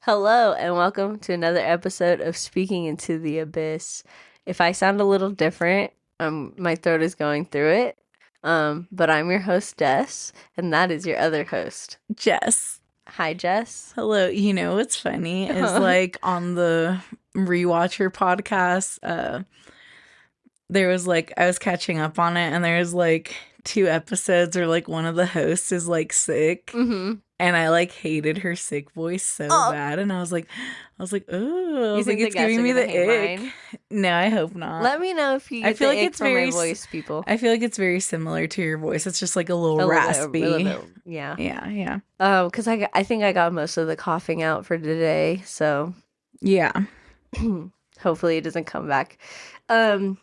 Hello, and welcome to another episode of Speaking into the Abyss. If I sound a little different, my throat is going through it. But I'm your host, Des, and that is your other host. Jess. Hi, Jess. Hello. You know what's funny is like on the Rewatcher podcast, there was like I was catching up on it and there's like two episodes where like one of the hosts is like sick. Mm-hmm. And I like hated her sick voice so bad, and I was like, oh, I was like, think the it's guests giving are me gonna the hate ick. mine? No, I hope not. Let me know if you I get feel the like ick it's from very my voice, people. I feel like it's very similar to your voice. It's just like a little A raspy. little bit, yeah. Yeah. Because I think I got most of the coughing out for today, so Yeah. hopefully it doesn't come back. But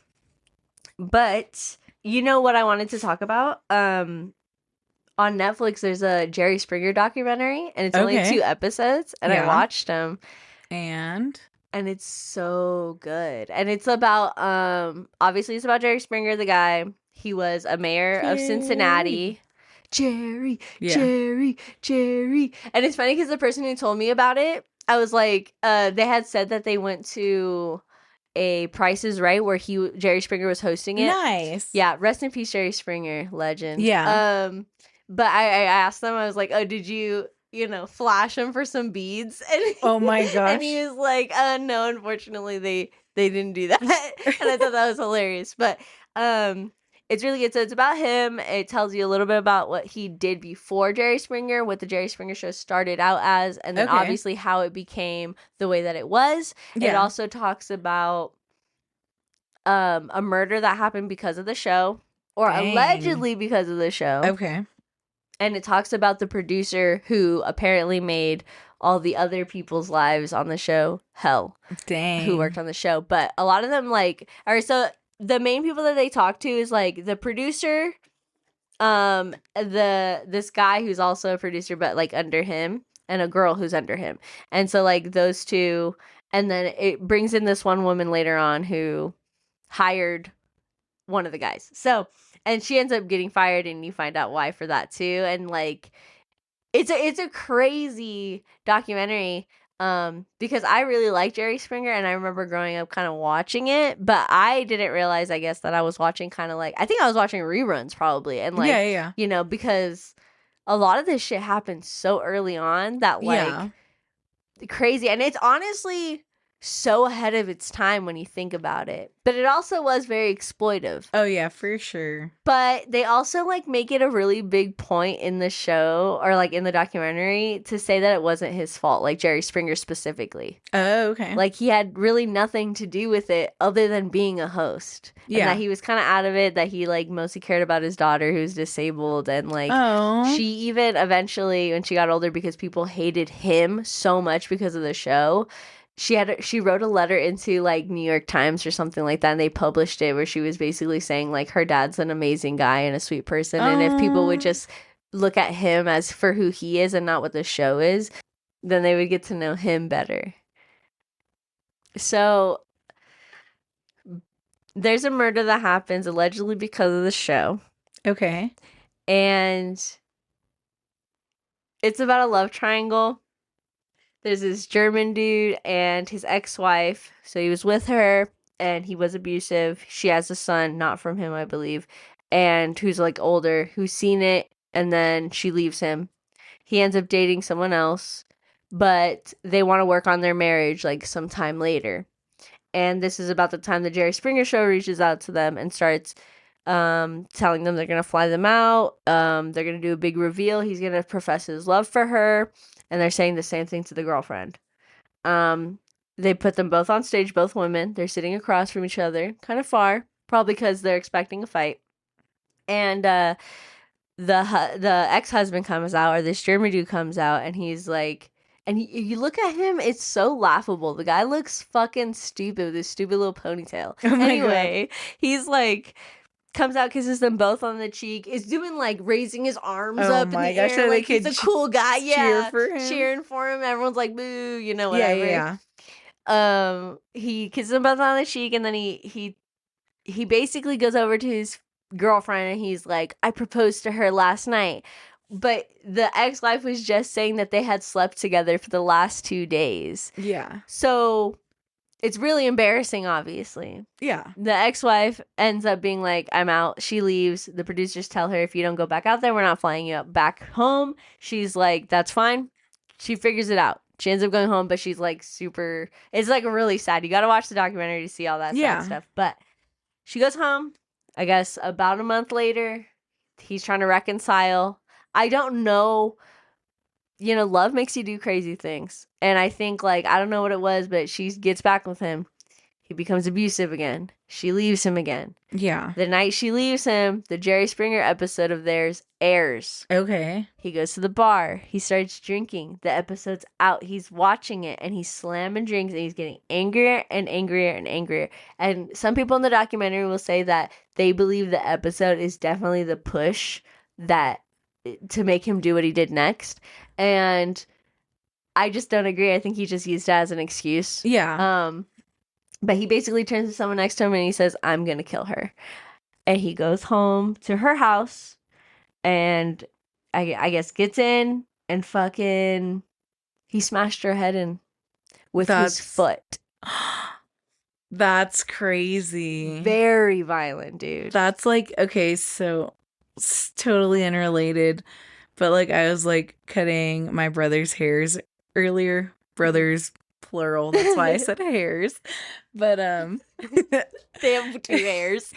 you know what I wanted to talk about? On Netflix, there's a Jerry Springer documentary, and it's only 2 episodes, and I Yeah. watched them, And it's so good. And it's about, obviously it's about Jerry Springer, the guy. He was a mayor of Cincinnati. Jerry. And it's funny because the person who told me about it, I was like, they had said that they went to a Price is Right where Jerry Springer was hosting it. Nice. Yeah, rest in peace, Jerry Springer, legend. Yeah. But I asked them, I was like, oh, did you flash him for some beads? And Oh my gosh. and he was like, no, unfortunately they didn't do that. And I thought that was hilarious. But it's really good. So it's about him. It tells you a little bit about what he did before Jerry Springer, what the Jerry Springer show started out as, and then obviously how it became the way that it was. Yeah. It also talks about a murder that happened because of the show, or allegedly because of the show. Okay. And it talks about the producer who apparently made all the other people's lives on the show hell. Dang. Who worked on the show. But a lot of them, like, all right, so the main people that they talk to is like the producer, this guy who's also a producer, but like under him, and a girl who's under him. And so like those two, and then it brings in this one woman later on who hired one of the guys. So, and she ends up getting fired, and you find out why for that too. And like, it's a crazy documentary. Because I really like Jerry Springer, and I remember growing up kind of watching it, but I didn't realize, I guess, that I was watching kind of like, I think I was watching reruns probably, and like, yeah. Because a lot of this shit happened so early on that like crazy, and it's honestly so ahead of its time when you think about it. But it also was very exploitive. Oh yeah, for sure. But they also like make it a really big point in the show, or like in the documentary, to say that it wasn't his fault, like Jerry Springer specifically. Oh, okay. Like he had really nothing to do with it other than being a host. Yeah. And that he was kind of out of it, that he like mostly cared about his daughter who's disabled, and like she even eventually, when she got older, because people hated him so much because of the show, she wrote a letter into like New York Times or something like that, and they published it, where she was basically saying like her dad's an amazing guy and a sweet person, and if people would just look at him as for who he is and not what the show is, then they would get to know him better. So there's a murder that happens allegedly because of the show. Okay. And it's about a love triangle. There's this German dude and his ex-wife. So he was with her, and he was abusive. She has a son, not from him, I believe, and who's like older, who's seen it, and then she leaves him. He ends up dating someone else, but they want to work on their marriage like sometime later. And this is about the time the Jerry Springer show reaches out to them and starts telling them they're going to fly them out. They're going to do a big reveal. He's going to profess his love for her. And they're saying the same thing to the girlfriend. They put them both on stage, both women. They're sitting across from each other, kind of far, probably because they're expecting a fight. And the ex-husband comes out, or this German dude comes out, and he's like, and you look at him, it's so laughable. The guy looks fucking stupid with his stupid little ponytail. Oh my God. He's like, comes out, kisses them both on the cheek, is doing like raising his arms up in the air, so like he's a cool guy. Yeah, cheering for him. Everyone's like, boo, whatever. He kisses them both on the cheek, and then he basically goes over to his girlfriend, and he's like, I proposed to her last night. but the ex-wife was just saying that they had slept together for the last 2 days. Yeah. So it's really embarrassing, obviously. Yeah. The ex-wife ends up being like, I'm out. She leaves. The producers tell her, if you don't go back out there, we're not flying you back home. She's like, that's fine. She figures it out. She ends up going home, but she's like super, it's like really sad. You got to watch the documentary to see all that sad stuff. But she goes home. I guess about a month later, he's trying to reconcile. I don't know. You know, love makes you do crazy things. And I think, like, I don't know what it was, but she gets back with him. He becomes abusive again. She leaves him again. Yeah. The night she leaves him, the Jerry Springer episode of theirs airs. Okay. He goes to the bar. He starts drinking. The episode's out. He's watching it, and he's slamming drinks, and he's getting angrier and angrier and angrier. And some people in the documentary will say that they believe the episode is definitely the push that to make him do what he did next. And I just don't agree. I think he just used it as an excuse. Yeah. But he basically turns to someone next to him and he says, I'm going to kill her. And he goes home to her house and I guess gets in and fucking, he smashed her head in with his foot. That's crazy. Very violent, dude. That's like, okay, so it's totally unrelated, but like I was like cutting my brother's hairs earlier. Brothers, plural. That's why I said hairs. But they have 2 hairs.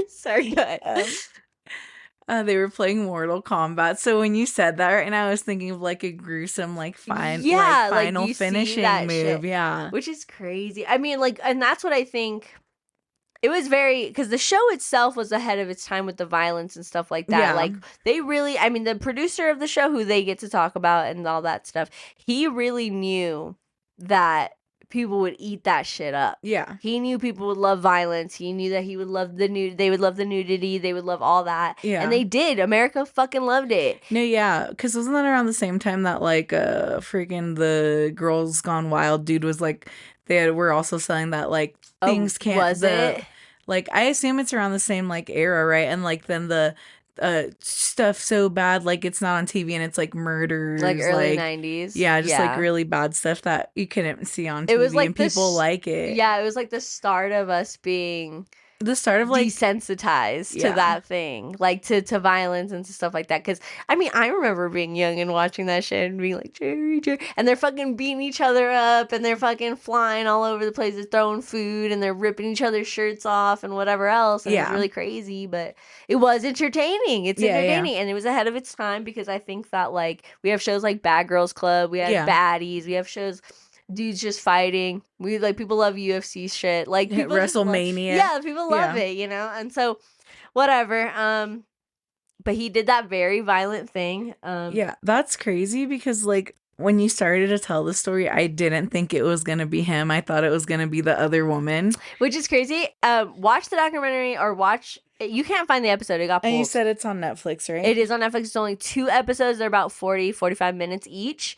Sorry, go ahead. They were playing Mortal Kombat. So when you said that right now, I was thinking of like a gruesome, like final finishing move. Shit, yeah. Which is crazy. I mean, like, and that's what I think. It was very, because the show itself was ahead of its time with the violence and stuff like that. Yeah. Like, they really, I mean, the producer of the show, who they get to talk about and all that stuff, he really knew that people would eat that shit up. Yeah. He knew people would love violence. He knew that he would love they would love the nudity. They would love all that. Yeah. And they did. America fucking loved it. No, yeah. Because wasn't that around the same time that, like, freaking the Girls Gone Wild dude was, like, we're also selling that, like, things can't... Was it? Like, I assume it's around the same, like, era, right? And, like, then the... stuff so bad, like it's not on TV and it's like murders, like early 90s. Yeah, just like really bad stuff that you couldn't see on TV. It was like, and people like it. Yeah, it was like the start of us being the start of like desensitized to that thing, like to violence and to stuff like that. Because I mean, I remember being young and watching that shit and being like, Jerry, and they're fucking beating each other up and they're fucking flying all over the place, they're throwing food and they're ripping each other's shirts off and whatever else. And it's really crazy, but it was entertaining. It's entertaining, and it was ahead of its time because I think that like we have shows like Bad Girls Club, we have Baddies, we have shows. Dudes just fighting. We like people love UFC shit. Like people WrestleMania. People love it, you know? And so whatever. But he did that very violent thing. Yeah, that's crazy because like when you started to tell the story, I didn't think it was gonna be him. I thought it was gonna be the other woman. Which is crazy. Watch the documentary or watch you can't find the episode. It got pulled. And you said it's on Netflix, right? It is on Netflix. It's only 2 episodes. They're about 45 minutes each.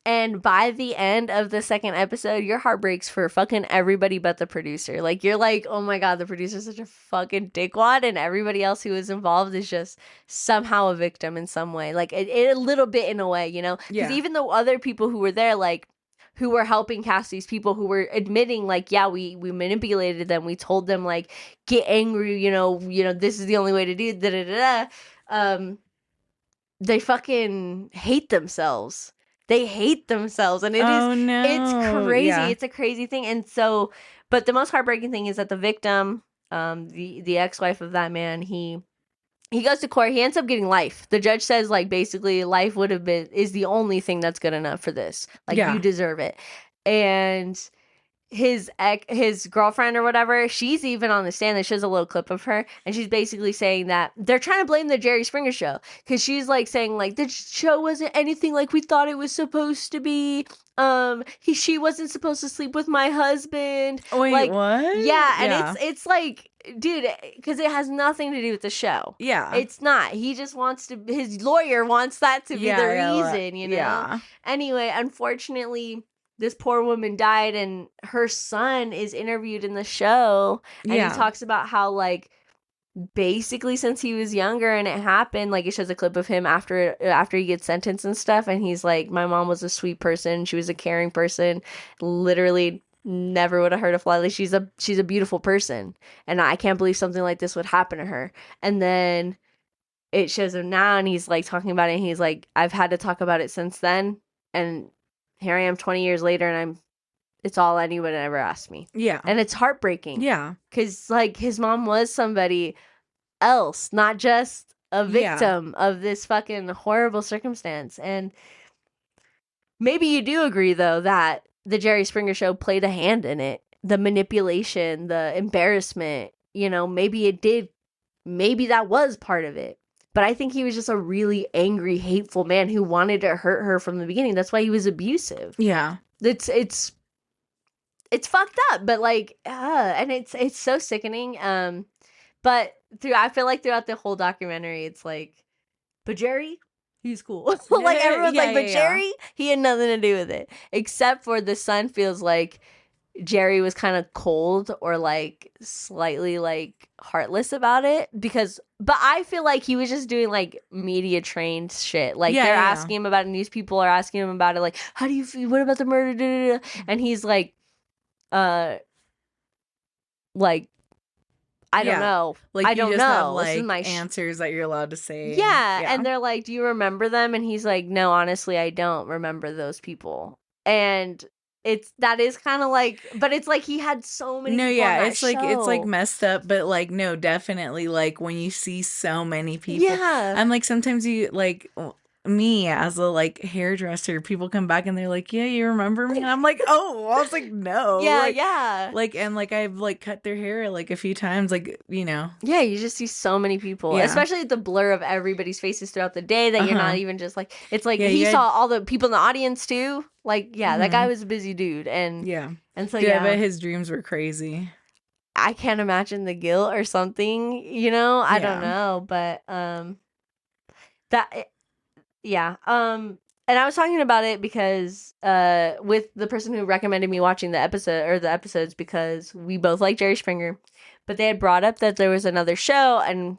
And by the end of the second episode, your heart breaks for fucking everybody but the producer. Like, you're like, oh my God, the producer's such a fucking dickwad, and everybody else who is involved is just somehow a victim in some way. Like, it a little bit in a way, you know? Because even though other people who were there, like, who were helping cast these people, who were admitting, like, yeah, we manipulated them. We told them, like, get angry, you know, this is the only way to do da-da-da-da. They fucking hate themselves. They hate themselves, and it's crazy. Yeah. It's a crazy thing. And so, but the most heartbreaking thing is that the victim, the ex-wife of that man, he goes to court. He ends up getting life. The judge says, like, basically life is the only thing that's good enough for this. Like, you deserve it. And his girlfriend or whatever, she's even on the stand. That shows a little clip of her, and she's basically saying that they're trying to blame the Jerry Springer show because she's like saying like the show wasn't anything like we thought it was supposed to be. She wasn't supposed to sleep with my husband. Wait, like, what? Yeah, and it's like, dude, because it has nothing to do with the show. Yeah, it's not. He just wants to. His lawyer wants that to be the reason, you know. Yeah. Anyway, unfortunately, this poor woman died, and her son is interviewed in the show, and he talks about how, like, basically since he was younger, and it happened. Like, it shows a clip of him after he gets sentenced and stuff, and he's like, my mom was a sweet person, she was a caring person, literally never would have hurt a fly. Like, she's a beautiful person, and I can't believe something like this would happen to her. And then it shows him now, and he's like talking about it, and he's like, I've had to talk about it since then, and here I am 20 years later, and it's all anyone ever asked me. Yeah. And it's heartbreaking. Yeah. Because, like, his mom was somebody else, not just a victim of this fucking horrible circumstance. And maybe you do agree, though, that the Jerry Springer Show played a hand in it. The manipulation, the embarrassment, maybe it did. Maybe that was part of it. But I think he was just a really angry, hateful man who wanted to hurt her from the beginning. That's why he was abusive. Yeah. It's fucked up, but like, and it's so sickening. But I feel like throughout the whole documentary, it's like, but Jerry, he's cool. Like, everyone's like, but Jerry, he had nothing to do with it, except for the son feels like Jerry was kind of cold or like slightly like heartless about it but I feel like he was just doing like media trained shit. Like, they're asking him about it, and these people are asking him about it. Like, how do you feel? What about the murder? Da, da, da. And he's like, like, I don't know. Like, I don't know. Have, like, this is my answers that you're allowed to say. Yeah. And they're like, do you remember them? And he's like, no, honestly, I don't remember those people. And that is kind of like, but it's like he had so many people on that it's like, show. it's like messed up, but like, no, definitely, like, when you see so many people, I'm like, sometimes you like, me as a like hairdresser, people come back and they're like, yeah, you remember me? And I'm like, oh, I was like, no. Like, and like, I've like cut their hair like a few times, like, yeah, you just see so many people, especially the blur of everybody's faces throughout the day, that you're not even just like, it's like, he saw all the people in the audience too. Like, that guy was a busy dude. And and so I bet his dreams were crazy. I can't imagine the guilt or something, I don't know, but and I was talking about it because with the person who recommended me watching the episodes, because we both like Jerry Springer, but they had brought up that there was another show, and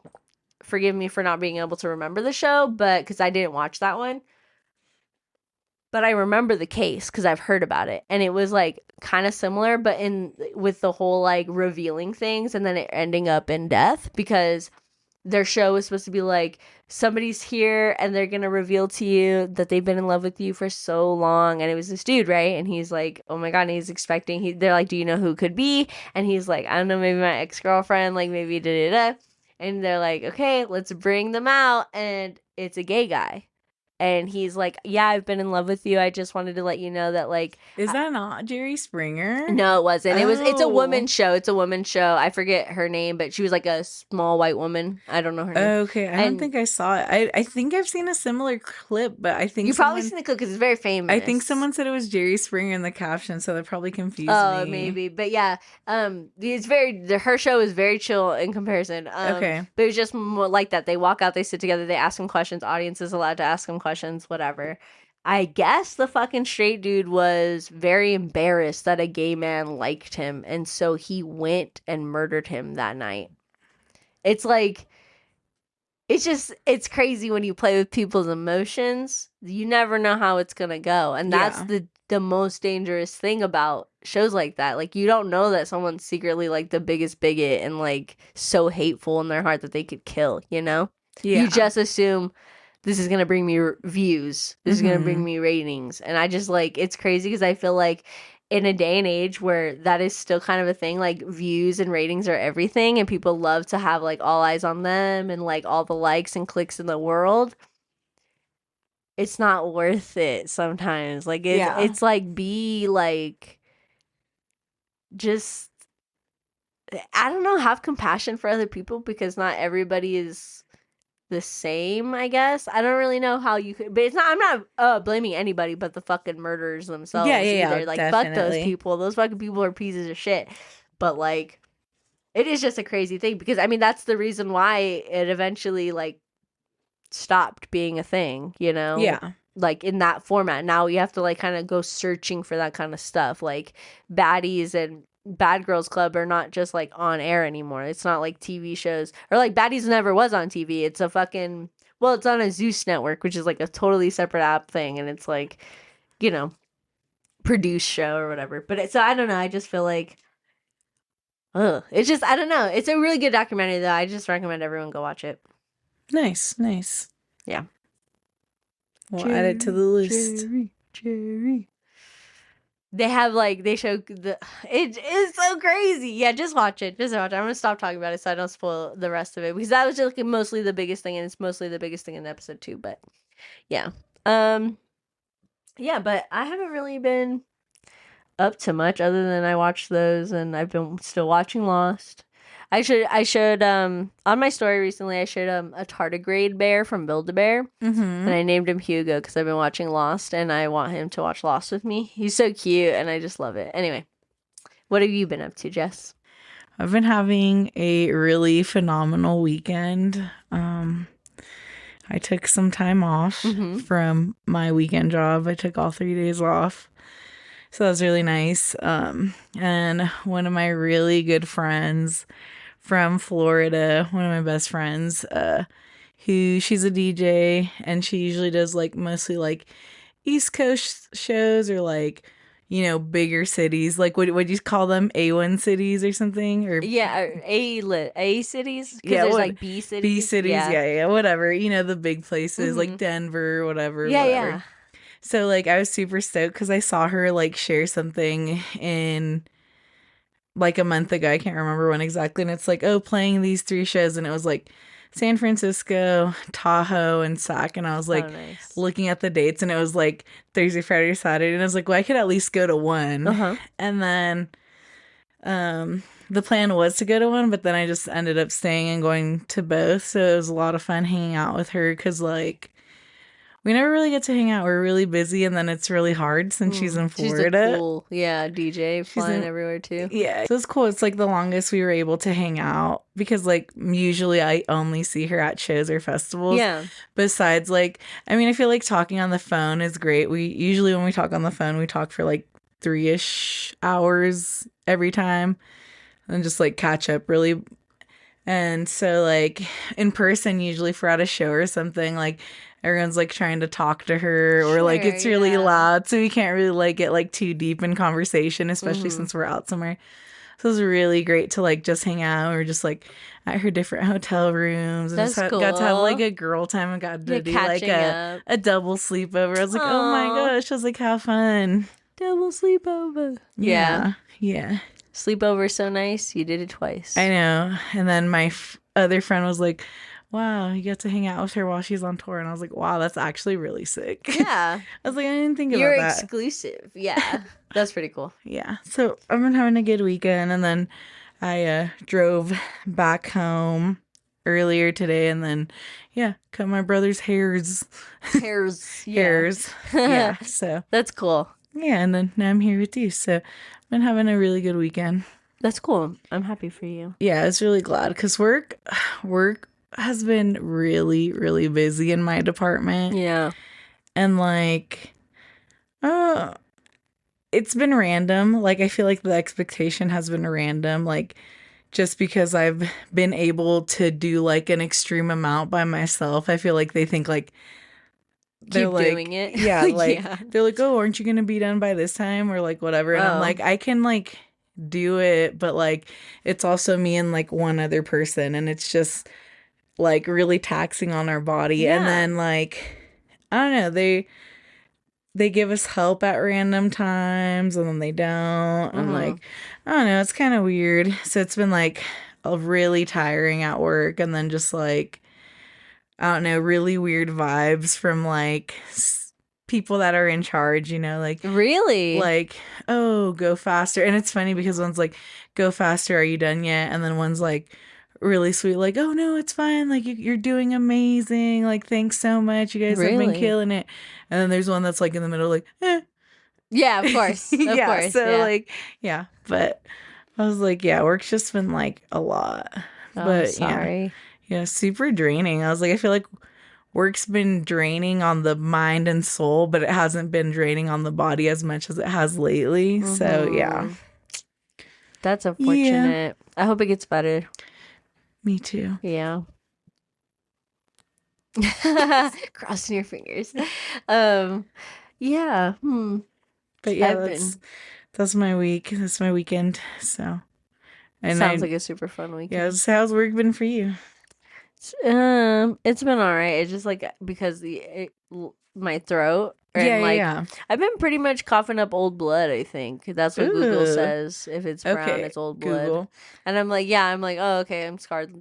forgive me for not being able to remember the show, but because I didn't watch that one. But I remember the case because I've heard about it, and it was like kind of similar, but with the whole like revealing things and then it ending up in death, because their show was supposed to be like, somebody's here and they're gonna reveal to you that they've been in love with you for so long. And it was this dude, right? And he's like, oh my god, and he's expecting, they're like, do you know who it could be? And he's like, I don't know, maybe my ex-girlfriend, like maybe da da da. And they're like, okay, let's bring them out, and it's a gay guy. And he's like, yeah, I've been in love with you. I just wanted to let you know that, like... Is that not Jerry Springer? No, it wasn't. It's a woman's show. It's a woman's show. I forget her name, but she was like a small white woman. I don't know her name. Okay, I don't think I saw it. I think I've seen a similar clip, but I think... You've probably seen the clip because it's very famous. I think someone said it was Jerry Springer in the caption, so that probably confused me. Oh, maybe. But yeah, her show is very chill in comparison. Okay. But it was just more like that. They walk out, they sit together, they ask them questions. Audience is allowed to ask them questions, whatever. I guess the fucking straight dude was very embarrassed that a gay man liked him, and so he went and murdered him that night. It's like, it's crazy when you play with people's emotions. You never know how it's gonna go, and that's the most dangerous thing about shows like that. Like, you don't know that someone's secretly like the biggest bigot and like so hateful in their heart that they could kill, You just assume this is going to bring me views. This is going to bring me ratings. And I just like, it's crazy because I feel like in a day and age where that is still kind of a thing, like views and ratings are everything, and people love to have like all eyes on them and like all the likes and clicks in the world. It's not worth it sometimes. Like, it's like, be like, just, I don't know, have compassion for other people, because not everybody is the same, I guess. I don't really know how you could, but it's not, I'm not blaming anybody but the fucking murderers themselves either. Like, definitely. Fuck those people. Those fucking people are pieces of shit. But like, it is just a crazy thing, because I mean, that's the reason why it eventually like stopped being a thing, Yeah. Like, in that format. Now you have to like kind of go searching for that kind of stuff, like baddies and Bad Girls Club are not just like on air anymore. It's not like TV shows or like Baddies Never was on TV. It's a fucking well, it's on a Zeus network, which is like a totally separate app thing, and it's like, you know, produced show or whatever. But so I don't know. I just feel like, it's just I don't know. It's a really good documentary though. I just recommend everyone go watch it. Nice, nice. Yeah, We'll add it to the list. Jerry. They have like they show it is so crazy. Yeah, just watch it. Just watch it. I'm gonna stop talking about it so I don't spoil the rest of it because that was just like mostly the biggest thing, and it's mostly the biggest thing in episode 2. But yeah, yeah. But I haven't really been up to much other than I watched those, and I've been still watching Lost. I should on my story recently I showed a tardigrade bear from Build-A-Bear, and I named him Hugo because I've been watching Lost and I want him to watch Lost with me. He's so cute and I just love it. Anyway, what have you been up to, Jess? I've been having a really phenomenal weekend. I took some time off from my weekend job. I took all 3 days off. So that was really nice. And one of my really good friends from Florida, one of my best friends, she's a DJ and she usually does like mostly like East Coast shows or like, you know, bigger cities. Like what do you call them? A1 cities or something? Or yeah, A cities because yeah, there's like B cities. B cities, yeah, whatever. You know, the big places like Denver, whatever. Yeah. So, like, I was super stoked because I saw her, like, share something in, like, a month ago. I can't remember when exactly. And it's like, oh, playing these 3 shows. And it was, like, San Francisco, Tahoe, and Sac. And I was, like, nice. looking at the dates. And it was, like, Thursday, Friday, Saturday. And I was like, well, I could at least go to one. And then the plan was to go to one. But then I just ended up staying and going to both. So it was a lot of fun hanging out with her because, like, we never really get to hang out. We're really busy, and then it's really hard since she's in Florida. She's a cool, DJ flying everywhere too. Yeah, so it's cool. It's like the longest we were able to hang out because, like, usually I only see her at shows or festivals. Yeah. Besides, like, I mean, I feel like talking on the phone is great. We usually, when we talk on the phone, we talk for like 3-ish hours every time, and just like catch up really. And so, like, in person, usually if we're at a show or something, like, everyone's, like, trying to talk to her or, like, it's really loud. So we can't really, like, get, like, too deep in conversation, especially since we're out somewhere. So it was really great to, like, just hang out or just, like, at her different hotel rooms. And That's cool. Got to have, like, a girl time and got to do, like, a double sleepover. I was like, oh, my gosh. I was like, how fun. Double sleepover. Yeah. Sleepover is so nice. You did it twice. I know. And then my other friend was like, wow, you get to hang out with her while she's on tour. And I was like, wow, that's actually really sick. Yeah. I was like, I didn't think about that. You're exclusive. Yeah. That's pretty cool. Yeah. So I've been having a good weekend. And then I drove back home earlier today. And then, cut my brother's hairs. Yeah. So that's cool. Yeah. And then now I'm here with you. So I've been having a really good weekend. That's cool. I'm happy for you. Yeah, I was really glad because work has been really, really busy in my department. Yeah. And like, it's been random. Like, I feel like the expectation has been random. Like, just because I've been able to do like an extreme amount by myself, I feel like they think like, keep doing it. Yeah, like they're like, oh, aren't you gonna be done by this time or like whatever? And I'm like, I can like do it, but like it's also me and like one other person, and it's just like really taxing on our body. And then like I don't know, they give us help at random times and then they don't. And like I don't know, it's kind of weird. So it's been like really tiring at work, and then just like I don't know, really weird vibes from like people that are in charge, you know, like really like, oh, go faster. And it's funny because one's like, go faster, are you done yet? And then one's like really sweet, like, oh no, it's fine, like you're doing amazing, like thanks so much, you guys have been killing it. And then there's one that's like in the middle, like yeah, of course. Of course. So like but I was like, work's just been like a lot. But sorry. Yeah, super draining. I was like, I feel like work's been draining on the mind and soul, but it hasn't been draining on the body as much as it has lately. So, yeah. That's Yeah, unfortunate. I hope it gets better. me too. Yeah. Crossing your fingers. Um, yeah. But yeah, I've been. that's my week. That's my weekend. So, and Sounds I like a super fun yeah, weekend. how's work been for you? It's been all right. It's just like because my throat Yeah, and like yeah, I've been pretty much coughing up old blood. I think that's yeah. what Google Ooh, says. If it's brown, okay. it's old blood. Google. And I'm like, yeah. I'm like, oh, okay. I'm scarred.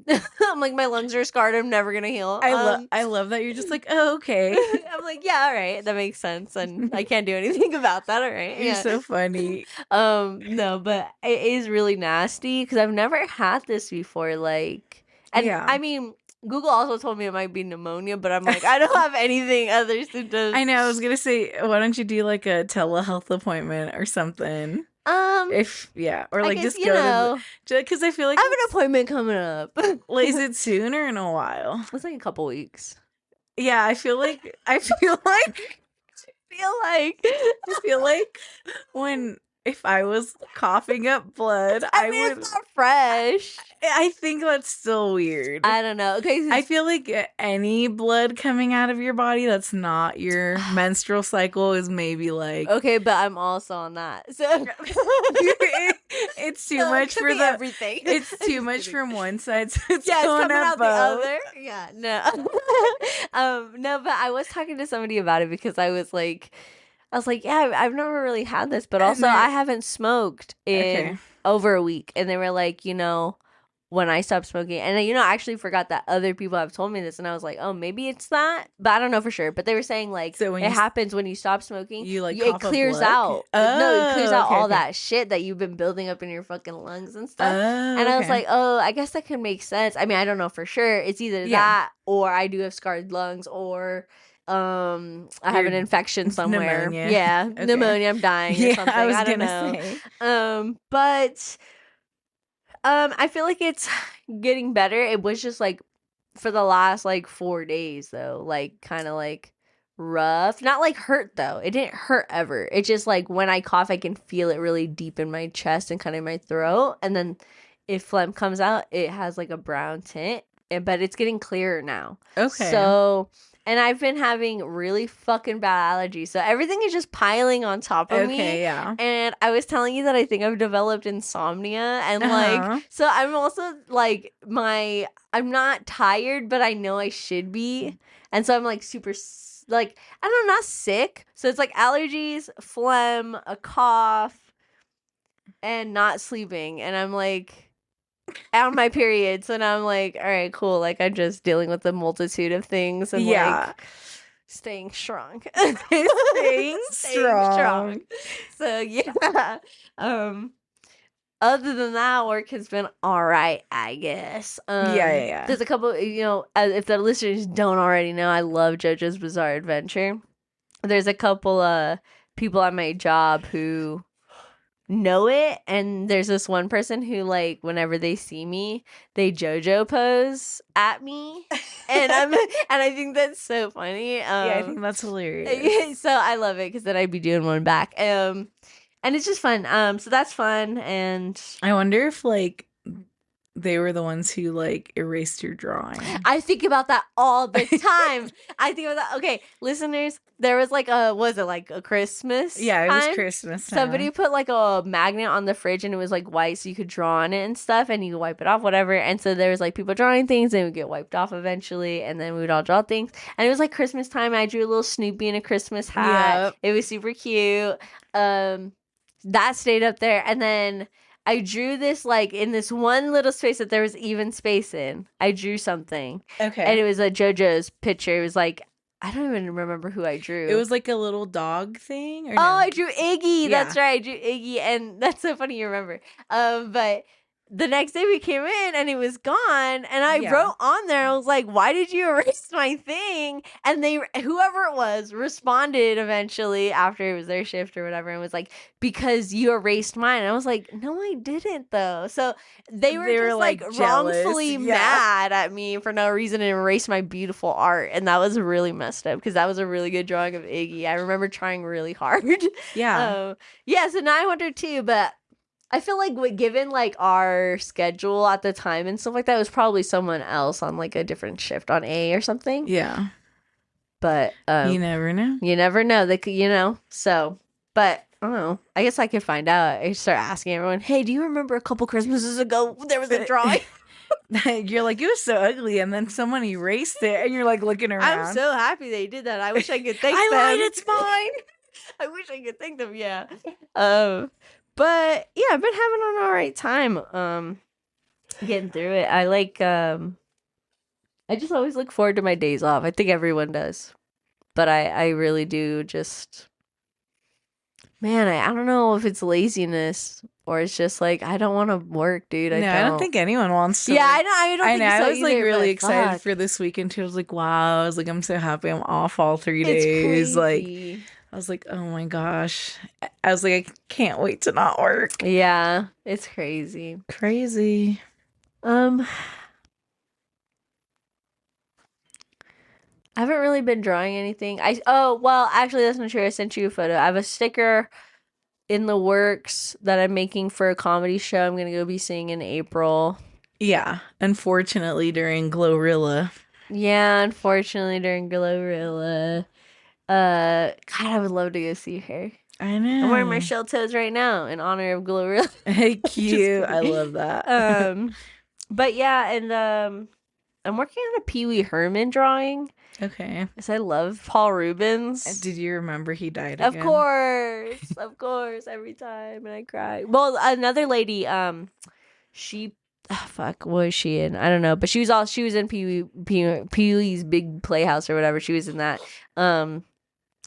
I'm like, my lungs are scarred. I'm never gonna heal. I love that you're just like, oh, okay. I'm like, yeah, all right, that makes sense, and I can't do anything about that. All right, You're yeah. so funny. No, but it is really nasty because I've never had this before. Like, and Yeah. I mean, Google also told me it might be pneumonia, but I'm like, I don't have anything other symptoms. I know. I was gonna say, why don't you do like a telehealth appointment or something? Um, If yeah, or I like guess just go to the, because I feel like I have an appointment coming up. like, is it soon or in a while? It's like a couple weeks. Yeah, I feel like Feel like I feel like when if I was coughing up blood, I I mean, would. it's not fresh. I think that's still weird. I don't know. Okay, I feel like any blood coming out of your body that's not your menstrual cycle is maybe like okay, but I'm also on that. So it's too so it much could for be the everything. it's I'm too just much kidding. from one side, so it's Yeah, it's going coming up out the both. other. Yeah, no. No, but I was talking to somebody about it because I was like, yeah, I've never really had this, but And also I they're haven't smoked okay. in over a week. And they were like, when I stopped smoking, and I actually forgot that other people have told me this, and I was like, oh, maybe it's that, but I don't know for sure. But they were saying like So when it happens when you stop smoking, you like it cough up clears blood? out. No, it clears Oh, out okay, all okay. that shit that you've been building up in your fucking lungs and stuff. Oh, And I was okay. like, oh, I guess that could make sense. I mean, I don't know for sure. It's either Yeah. that or I do have scarred lungs or I have Your an infection somewhere. pneumonia. Yeah, Okay. pneumonia, I'm dying or Yeah, I something. was I don't gonna know. say. But I feel like it's getting better. It was just like for the last like 4 days though, like kind of like rough. Not like hurt though. It didn't hurt ever. It just like when I cough I can feel it really deep in my chest and kind of my throat, and then if phlegm comes out, it has like a brown tint, but it's getting clearer now. Okay. So, and I've been having really fucking bad allergies. So everything is just piling on top of me. Okay, yeah. And I was telling you that I think I've developed insomnia. And like, Uh-huh. so I'm also like, I'm not tired, but I know I should be. And so I'm like super, like, I don't know, not sick. So it's like allergies, phlegm, a cough, and not sleeping. And I'm like, on my period. So now I'm like, all right, cool. Like I'm just dealing with a multitude of things and Yeah. like staying strong. Staying strong. So yeah. Um Other than that, work has been all right, I guess. Yeah, yeah, yeah. There's a couple, if the listeners don't already know, I love JoJo's Bizarre Adventure. There's a couple people at my job who know it, and there's this one person who like whenever they see me they JoJo pose at me, and I think that's so funny. Yeah, I think that's hilarious. So I love it because then I'd be doing one back, and it's just fun. So that's fun. And I wonder if like they were the ones who like erased your drawing. I think about that all the time. I think about that. Okay, listeners, there was like was it like a Christmas? Yeah, it was time? Christmas time. Somebody put like a magnet on the fridge and it was like white, so you could draw on it and stuff, and you could wipe it off, whatever. And so there was like people drawing things, and it would get wiped off eventually, and then we would all draw things. And it was like Christmas time. I drew a little Snoopy in a Christmas hat. Yep. It was super cute. That stayed up there, and then I drew this like in this one little space that there was even space in. I drew something. Okay. And it was a JoJo's picture. It was like, I don't even remember who I drew. It was like a little dog thing, or Oh, no? I drew Iggy. Yeah. That's right. I drew Iggy, and that's so funny you remember. But the next day we came in and it was gone, and I Yeah. wrote on there, I was like, why did you erase my thing? And whoever it was responded eventually after it was their shift or whatever, and was like, because you erased mine. And I was like, no, I didn't though. So they were just like jealous. wrongfully Yeah. mad at me for no reason and erased my beautiful art. And that was really messed up because that was a really good drawing of Iggy. I remember trying really hard. Yeah. Yeah, so now I wonder too, but I feel like given like our schedule at the time and stuff like that, it was probably someone else on like a different shift on A or something. Yeah. But You never know. you never know. They could, so. But I don't know. I guess I could find out. I start asking everyone, "Hey, do you remember a couple Christmases ago there was a drawing?" You're like, it was so ugly, and then someone erased it, and you're like looking around. I'm so happy they did that. I wish I could thank I them. lied, it's mine. I wish I could thank them. Yeah. But yeah, I've been having an all right time. Getting through it. I like. I just always look forward to my days off. I think everyone does, but I really do. Just man, I don't know if it's laziness or it's just like I don't want to work, dude. No, I don't think anyone wants to. Yeah, I know. I don't I think know. so I was like either, really but excited fuck. for this weekend too. I was like, wow. I was like, I'm so happy I'm off all 3 It's days. Like, crazy. I was like, oh my gosh. I was like, I can't wait to not work. Yeah, it's crazy. Crazy. I haven't really been drawing anything. Actually that's not true. I sent you a photo. I have a sticker in the works that I'm making for a comedy show I'm gonna go be seeing in April. Yeah. Unfortunately, during Glorilla. Yeah, unfortunately during Glorilla. God, I would love to go see her. I know. I'm wearing my shell toes right now in honor of Glorilla. Hey, cute. I love that. But yeah, and I'm working on a Pee Wee Herman drawing. Okay. Because I love Paul Rubens. Did you remember he died Of again? course, every time, and I cry. Well, another lady, she, fuck, what was she in? I don't know, but she was in Pee Wee's Big Playhouse or whatever. She was in that.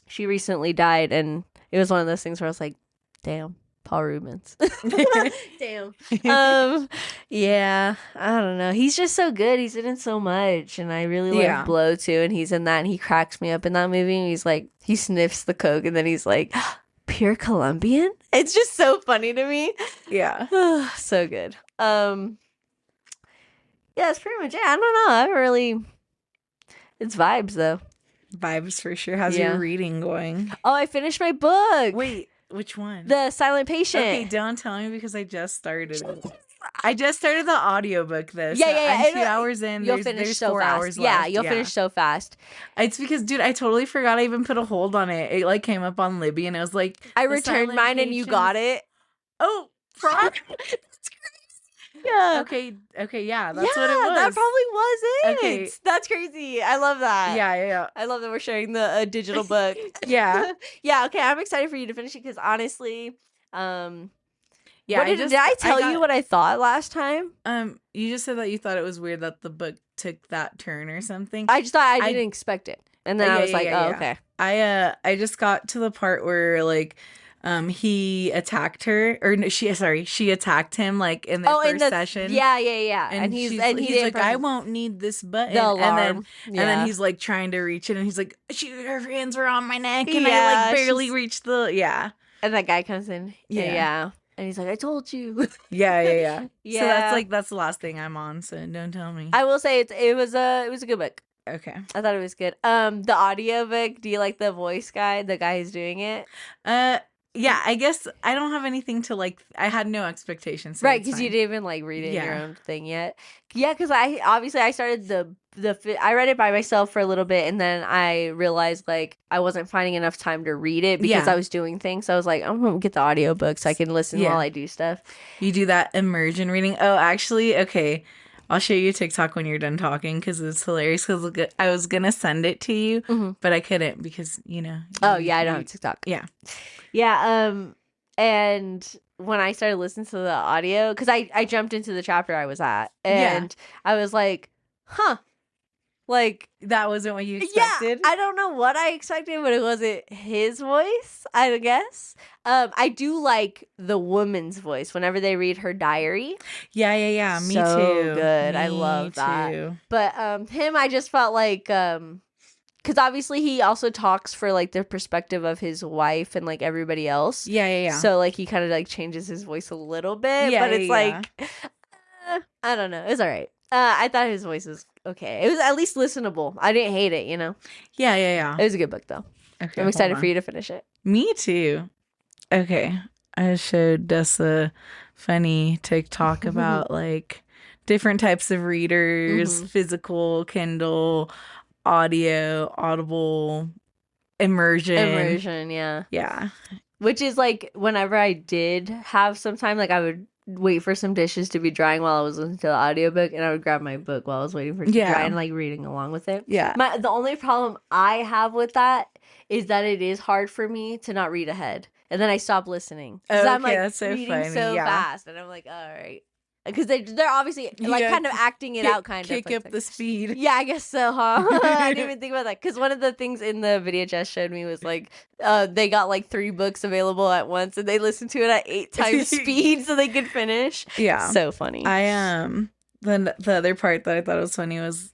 She recently died, and it was one of those things where I was like, damn. Paul Rubens. Damn. Yeah, I don't know. He's just so good. He's in it so much, and I really like Blow too. And he's in that, and he cracks me up in that movie. And he's like, he sniffs the coke, and then he's like, "Pure Colombian." It's just so funny to me. Yeah, so good. Yeah, that's pretty much it. I don't know. I haven't really. It's vibes though. Vibes for sure. How's your reading going? Oh, I finished my book. Wait. Which one? The Silent Patient. Okay, don't tell me because I just started it. I just started the audiobook though. Yeah. I'm 2 hours in. You'll finish there's so 4 fast. hours Yeah, left. you'll finish so fast. It's because, dude, I totally forgot I even put a hold on it. It like came up on Libby and it was like, I returned mine and you got it. Oh, fraud. Yeah. Okay, yeah, that's what it was. That probably was it. Okay. That's crazy. I love that. Yeah. I love that we're sharing the digital book. Yeah. Yeah, okay, I'm excited for you to finish it because honestly, yeah, did I tell you what I thought last time? You just said that you thought it was weird that the book took that turn or something. I just thought I didn't expect it. And then I was like, okay. I just got to the part where like he attacked her, or no, she attacked him like in their first session. Yeah. And he's like, I won't need this button. The alarm. And then he's like trying to reach it, and he's like, her hands were on my neck, and I like barely reached the And that guy comes in. Yeah. And he's like, I told you. Yeah. So that's the last thing I'm on. So don't tell me. I will say it was a good book. Okay. I thought it was good. The audio book. Do you like the voice guy? The guy who's doing it. Yeah, I guess I don't have anything to like. I had no expectations, so right? Because you didn't even like read it in your own thing yet. Yeah, because I started I read it by myself for a little bit, and then I realized like I wasn't finding enough time to read it because I was doing things. So I was like, I'm gonna get the audiobook so I can listen while I do stuff. You do that immersion reading. Oh, actually, okay. I'll show you a TikTok when you're done talking because it's hilarious. Because I was gonna send it to you, but I couldn't because I don't have TikTok. Yeah. And when I started listening to the audio, because I jumped into the chapter I was at, and I was like, huh. Like, that wasn't what you expected? Yeah, I don't know what I expected, but it wasn't his voice, I guess. I do like the woman's voice whenever they read her diary. Yeah. Me so too. Good. I love that. But him, I just felt like, because obviously he also talks for like the perspective of his wife and like everybody else. Yeah. So like he kind of like changes his voice a little bit, but it's like, I don't know. It's all right. I thought his voice was okay. It was at least listenable. I didn't hate it, Yeah. It was a good book, though. Okay, I'm excited for you to finish it. Me too. Okay. I showed Dessa funny to talk about like different types of readers, Hmm. physical, Kindle, audio, Audible, immersion. Immersion, yeah. Yeah. Which is like whenever I did have some time, like I would wait for some dishes to be drying while I was listening to the audiobook, and I would grab my book while I was waiting for it to dry Yeah. and like reading along with it. Yeah. The only problem I have with that is that it is hard for me to not read ahead. And then I stop listening because I'm Okay, like that's so reading funny. so Yeah. fast, and I'm like, all right, because they're obviously You like gotta kind of acting it out, kind of kick up the speed. yeah, I guess so, huh? I didn't even think about that because one of the things in the video Jess showed me was like they got like 3 books available at once and they listened to it at 8 times speed so they could finish. Yeah. So funny. Then the other part that I thought was funny was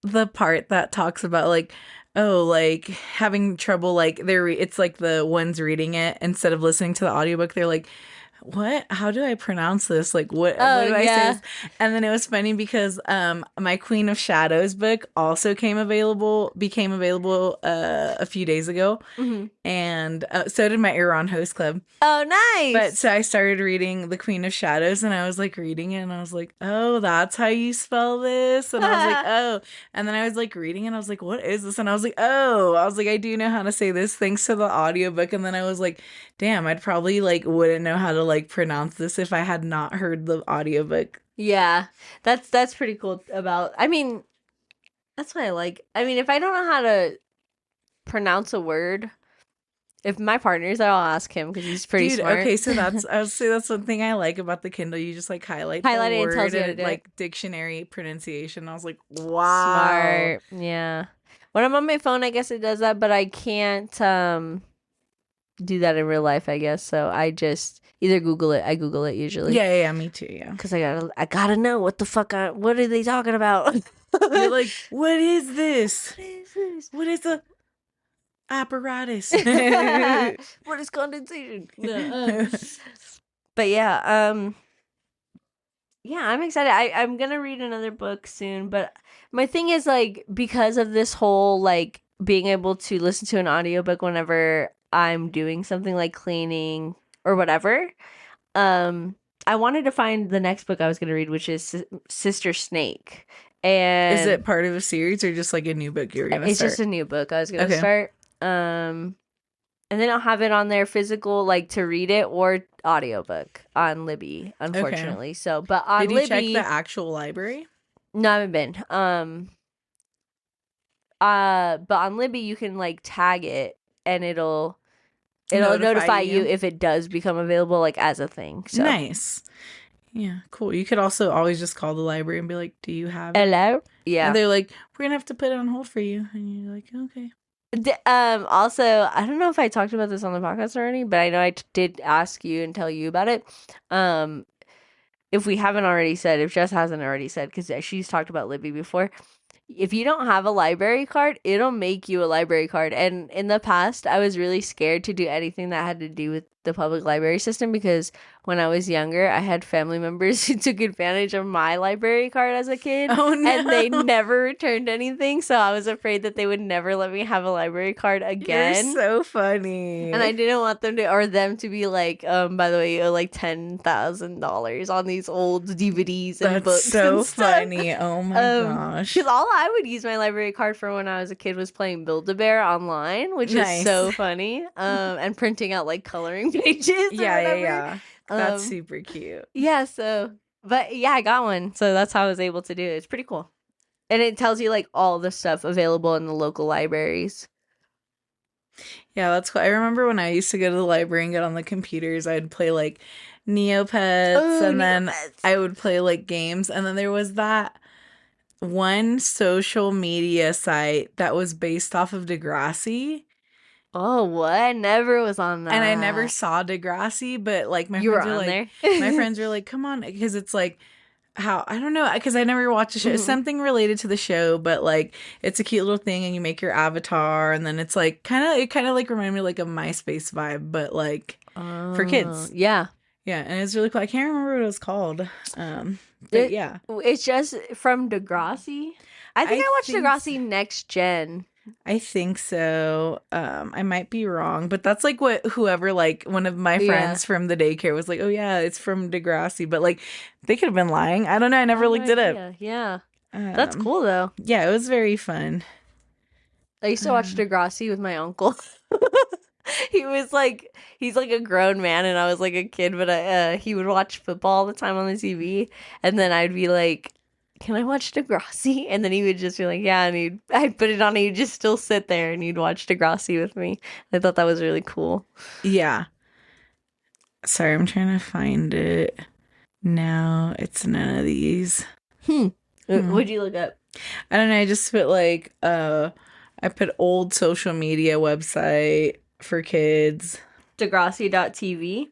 the part that talks about like, oh, like having trouble like it's like the ones reading it instead of listening to the audiobook, they're like, what, how do I pronounce this, like what Oh do I say yeah. this? And then it was funny because my Queen of Shadows book also became available a few days ago, Hmm. and so did my Iran Host Club. Oh But nice. so I started reading The Queen of Shadows, and I was like reading it and I was like, oh, that's how you spell this. And I was like, oh. And then I was like reading it and I was like, what is this? And I was like, oh, I was like, I do know how to say this thanks to the audiobook. And then I was like, damn, I'd probably like wouldn't know how to like pronounce this if I had not heard the audiobook. Yeah, that's pretty cool about. I mean, that's what I like. I mean, if I don't know how to pronounce a word, if my partner's there, I'll ask him because he's pretty Dude, smart. okay, so I would say that's one thing I like about the Kindle. You just like highlight the Highlight it and tells word you how to and do it. like dictionary pronunciation. I was like, wow. Smart. Yeah. When I'm on my phone, I guess it does that, but I can't do that in real life, I guess. So I just either Google it. I Google it usually. Yeah, me too, yeah. Because I gotta know what the fuck what are they talking about? You're like, what is this? What is this? What is a apparatus? What is condensation? No, but yeah, I'm excited. I'm gonna read another book soon, but my thing is like because of this whole like being able to listen to an audiobook whenever I'm doing something like cleaning or whatever, um I wanted to find the next book I was gonna read, which is Sister Snake. Is it And part of a series or just like a new book you were gonna it's just start? a new book I was gonna Okay. start. And they don't have it on their physical, like to read it or audiobook on Libby, Okay. unfortunately. So, but on Did you check the Libby, actual library? no, I haven't been. But on Libby, you can like tag it, and it'll Notify notify you you? if it does become available, like as a thing. So, Nice. Yeah, cool. You could also always just call the library and be like, do you have it? hello, And yeah. they're like, we're gonna have to put it on hold for you. And you're like, okay. Also, I don't know if I talked about this on the podcast already, but I know did ask you and tell you about it. Um, if we haven't already said, if Jess hasn't already said, because she's talked about Libby before, if you don't have a library card, it'll make you a library card. And in the past, I was really scared to do anything that had to do with the public library system because when I was younger, I had family members who took advantage of my library card as a kid. Oh And they no. never returned anything. So I was afraid that they would never let me have a library card You're again. so funny. And I didn't want them to, or them to be like, by the way, you owe like $10,000 on these old DVDs and That's books so and stuff. funny. Oh my gosh. Because all I would use my library card for when I was a kid was playing Build-A-Bear online, which is Nice. so funny. And printing out like coloring pages or whatever. Yeah. That's Um, super cute. yeah. So, but yeah, I got one, so that's how I was able to do it. It's pretty cool, and it tells you like all the stuff available in the local libraries. Yeah, that's cool. I remember when I used to go to the library and get on the computers, I'd play like Neopets, Oh, and then Neopets. I would play like games. And then there was that one social media site that was based off of Degrassi. Oh, what? I never was on that. And I never saw Degrassi, but like You were on there? my friends were like, come on, because it's like, how, I don't know, because I never watched the show. It's Mhm. something related to the show, but like it's a cute little thing, and you make your avatar, and then it's like it kind of like reminded me like a MySpace vibe, but like for kids. Yeah. Yeah, and it's really cool. I can't remember what it was called. But It, yeah, it's just from Degrassi. I think I I watched think Degrassi Next Gen. I think so. I might be wrong, but that's like what whoever, like one of my Yeah. friends from the daycare was like, oh yeah, it's from Degrassi, but like they could have been lying. I don't know. I I never have no looked it up. idea. Yeah. That's Um, cool though. yeah, it was very fun. I used to watch Uh, Degrassi with my uncle. He was like, he's like a grown man, and I was like a kid, but he would watch football all the time on the TV, and then I'd be like, "Can I watch Degrassi?" And then he would just be like, "Yeah," and I'd put it on, and he'd just still sit there, and he'd watch Degrassi with me. I thought that was really cool. yeah. Sorry, I'm trying to find it. No, it's none of these. Hmm. Hmm. What'd you look up? I don't know. I just put like I put old social media website for kids. Degrassi.tv.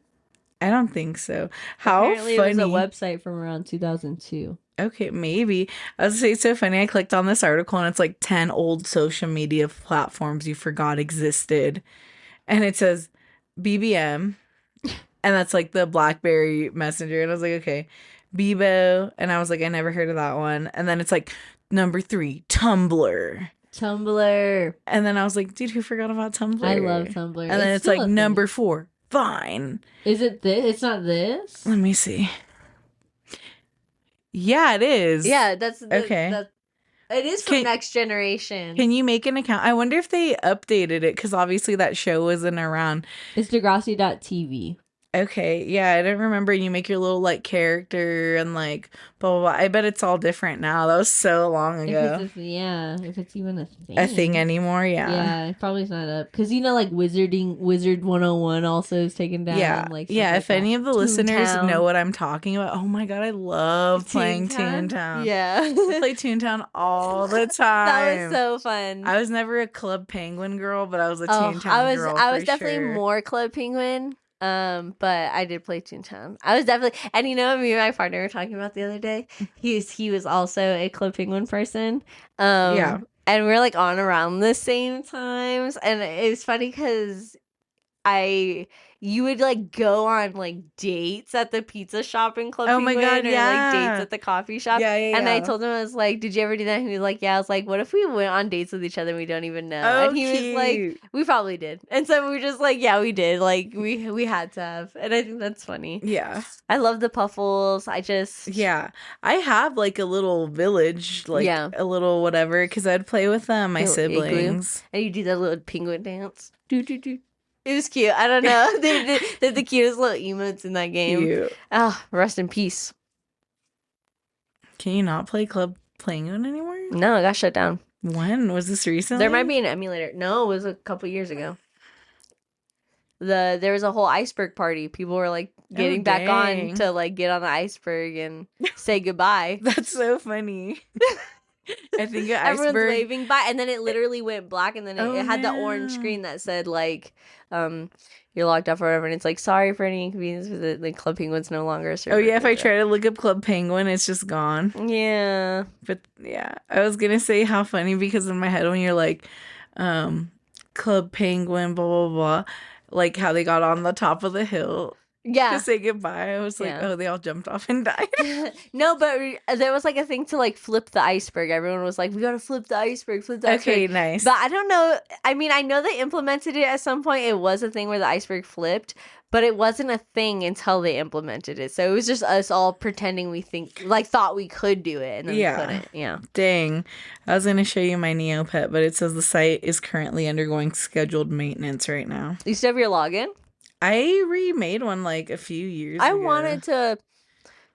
I don't think so. How Apparently, it was a funny. website from around 2002. Okay, maybe. I was gonna say it's so funny. I clicked on this article and it's like 10 old social media platforms you forgot existed. And it says BBM, and that's like the BlackBerry Messenger. And I was like, okay, Bebo. And I was like, I never heard of that one. And then it's like number 3, Tumblr. Tumblr. And then I was like, dude, who forgot about Tumblr? I love Tumblr. And then It's it's like still a thing. number 4, Vine. Is it this? It's not this? Let me see. Yeah, it is. Yeah, Okay. It is from Next Generation. Can you make an account? I wonder if they updated it because obviously that show wasn't around. It's Degrassi.tv. Okay, yeah, I don't remember. You make your little like character and like blah blah blah. I bet it's all different now. That was so long ago. If it's even a thing. A thing anymore, yeah. Yeah, it probably's not up. Because like Wizard 101 also is taken down. Yeah, Like yeah. like If any of the listeners Toontown. know what I'm talking about, oh my god, I love playing Toontown. Yeah. I play Toontown all the time. That was so fun. I was never a Club Penguin girl, but I was a Oh, Toontown girl. I was for definitely sure. more Club Penguin. But I did play Toontown. I was definitely, and me and my partner were talking about the other day. He was also a Club Penguin person. Yeah. And we're like on around the same times, and it was funny because you would like go on like dates at the pizza shop in Club Oh my Penguin, god, or yeah. like dates at the coffee shop. Yeah, yeah, And I yeah. told him, I was like, "Did you ever do that?" And he was like, "Yeah." I was like, "What if we went on dates with each other and we don't even know?" Oh, And he was like, cute. "We probably did." And so we were just like, "Yeah, we did. Like we had to have." And I think that's funny. Yeah. I love the Puffles. Yeah. I have like a little village, like Yeah. a little whatever, because I'd play with my Little igloo. siblings. And you do that little penguin dance. Do do do. It was cute. I don't know. They're the cutest little emotes in that game. Cute. Ah, rest in peace. Can you not play Club Penguin anymore? No, it got shut down. When? Was this recently? There might be an emulator. No, it was a couple years ago. There was a whole iceberg party. People were like getting back on dang. to like get on the iceberg and say goodbye. That's so funny. I think an Everyone's iceberg. waving by, and then it literally went black, and then Oh, it had the orange no. screen that said like, you're locked up or whatever, and it's like, sorry for any inconvenience, but the Club Penguin's no longer a server. Oh yeah, if I try to look up Club Penguin, it's just gone. Yeah. But yeah, I was gonna say how funny because in my head when you're like, Club Penguin, blah blah blah, like how they got on the top of the hill Yeah. to say goodbye. I was like, Yeah. oh, they all jumped off and died. No, but there was like a thing to like flip the iceberg. Everyone was like, we gotta flip the iceberg, flip the iceberg. Okay, nice. But I don't know. I mean, I know they implemented it at some point. It was a thing where the iceberg flipped, but it wasn't a thing until they implemented it. So it was just us all pretending thought we could do it, and then Yeah. we couldn't. Yeah. Dang. I was gonna show you my Neopet, but it says the site is currently undergoing scheduled maintenance right now. You still have your login? I remade one like a few years I ago. wanted to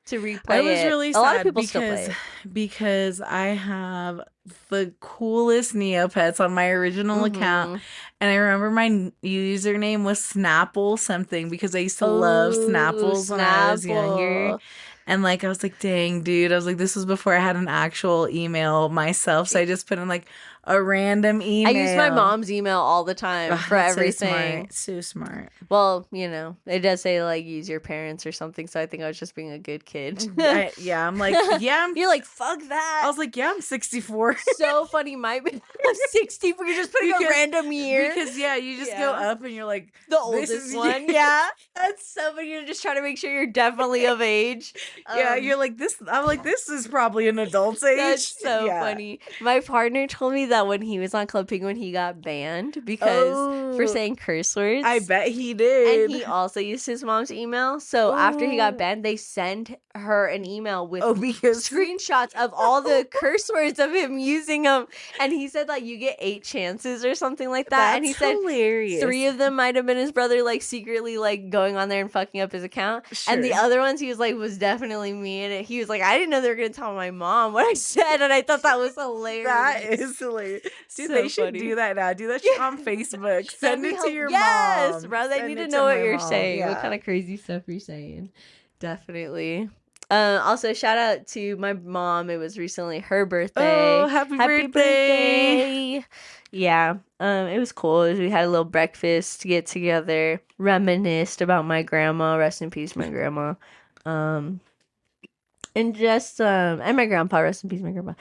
replay it. I was really sad a lot of people still play it. because I have the coolest Neopets on my original account, and I remember my username was Snapple something because I used to love Snapples when I was younger. And like I was like, dang, dude, I was like, this was before I had an actual email myself, so I just put in like a random email. I use my mom's email all the time for everything. So smart. Well, it does say like use your parents or something, so I think I was just being a good kid. Yeah, I'm like, yeah, You're like, fuck that. I was like, yeah, I'm 64. So funny, I'm 64. You're just putting a random year. Because you just go up and you're like the oldest one. Yeah, that's so funny. You're just trying to make sure you're definitely of age. You're like this. I'm like, this is probably an adult's age. That's so funny. My partner told me that when he was on Club Penguin, he got banned because for saying curse words? I bet he did. And he also used his mom's email. So after he got banned, they sent her an email with screenshots of all the curse words of him using them. And he said, like, you get 8 chances or something like that. That's and he said hilarious. 3 of them might have been his brother, like, secretly, like, going on there and fucking up his account. Sure. And the other ones, he was like, was definitely me. And he was like, I didn't know they were going to tell my mom what I said. And I thought that was hilarious. That is hilarious. Dude, So they should funny. do that now. Do that shit on Facebook. Send it to your mom. Yes, bro. They need to know what you're saying. Yeah. What kind of crazy stuff you're saying. Definitely. Also, shout out to my mom. It was recently her birthday. Oh, happy birthday. Yeah. It was cool. We had a little breakfast to get together, reminisced about my grandma. Rest in peace, my grandma. And just and my grandpa. Rest in peace, my grandpa.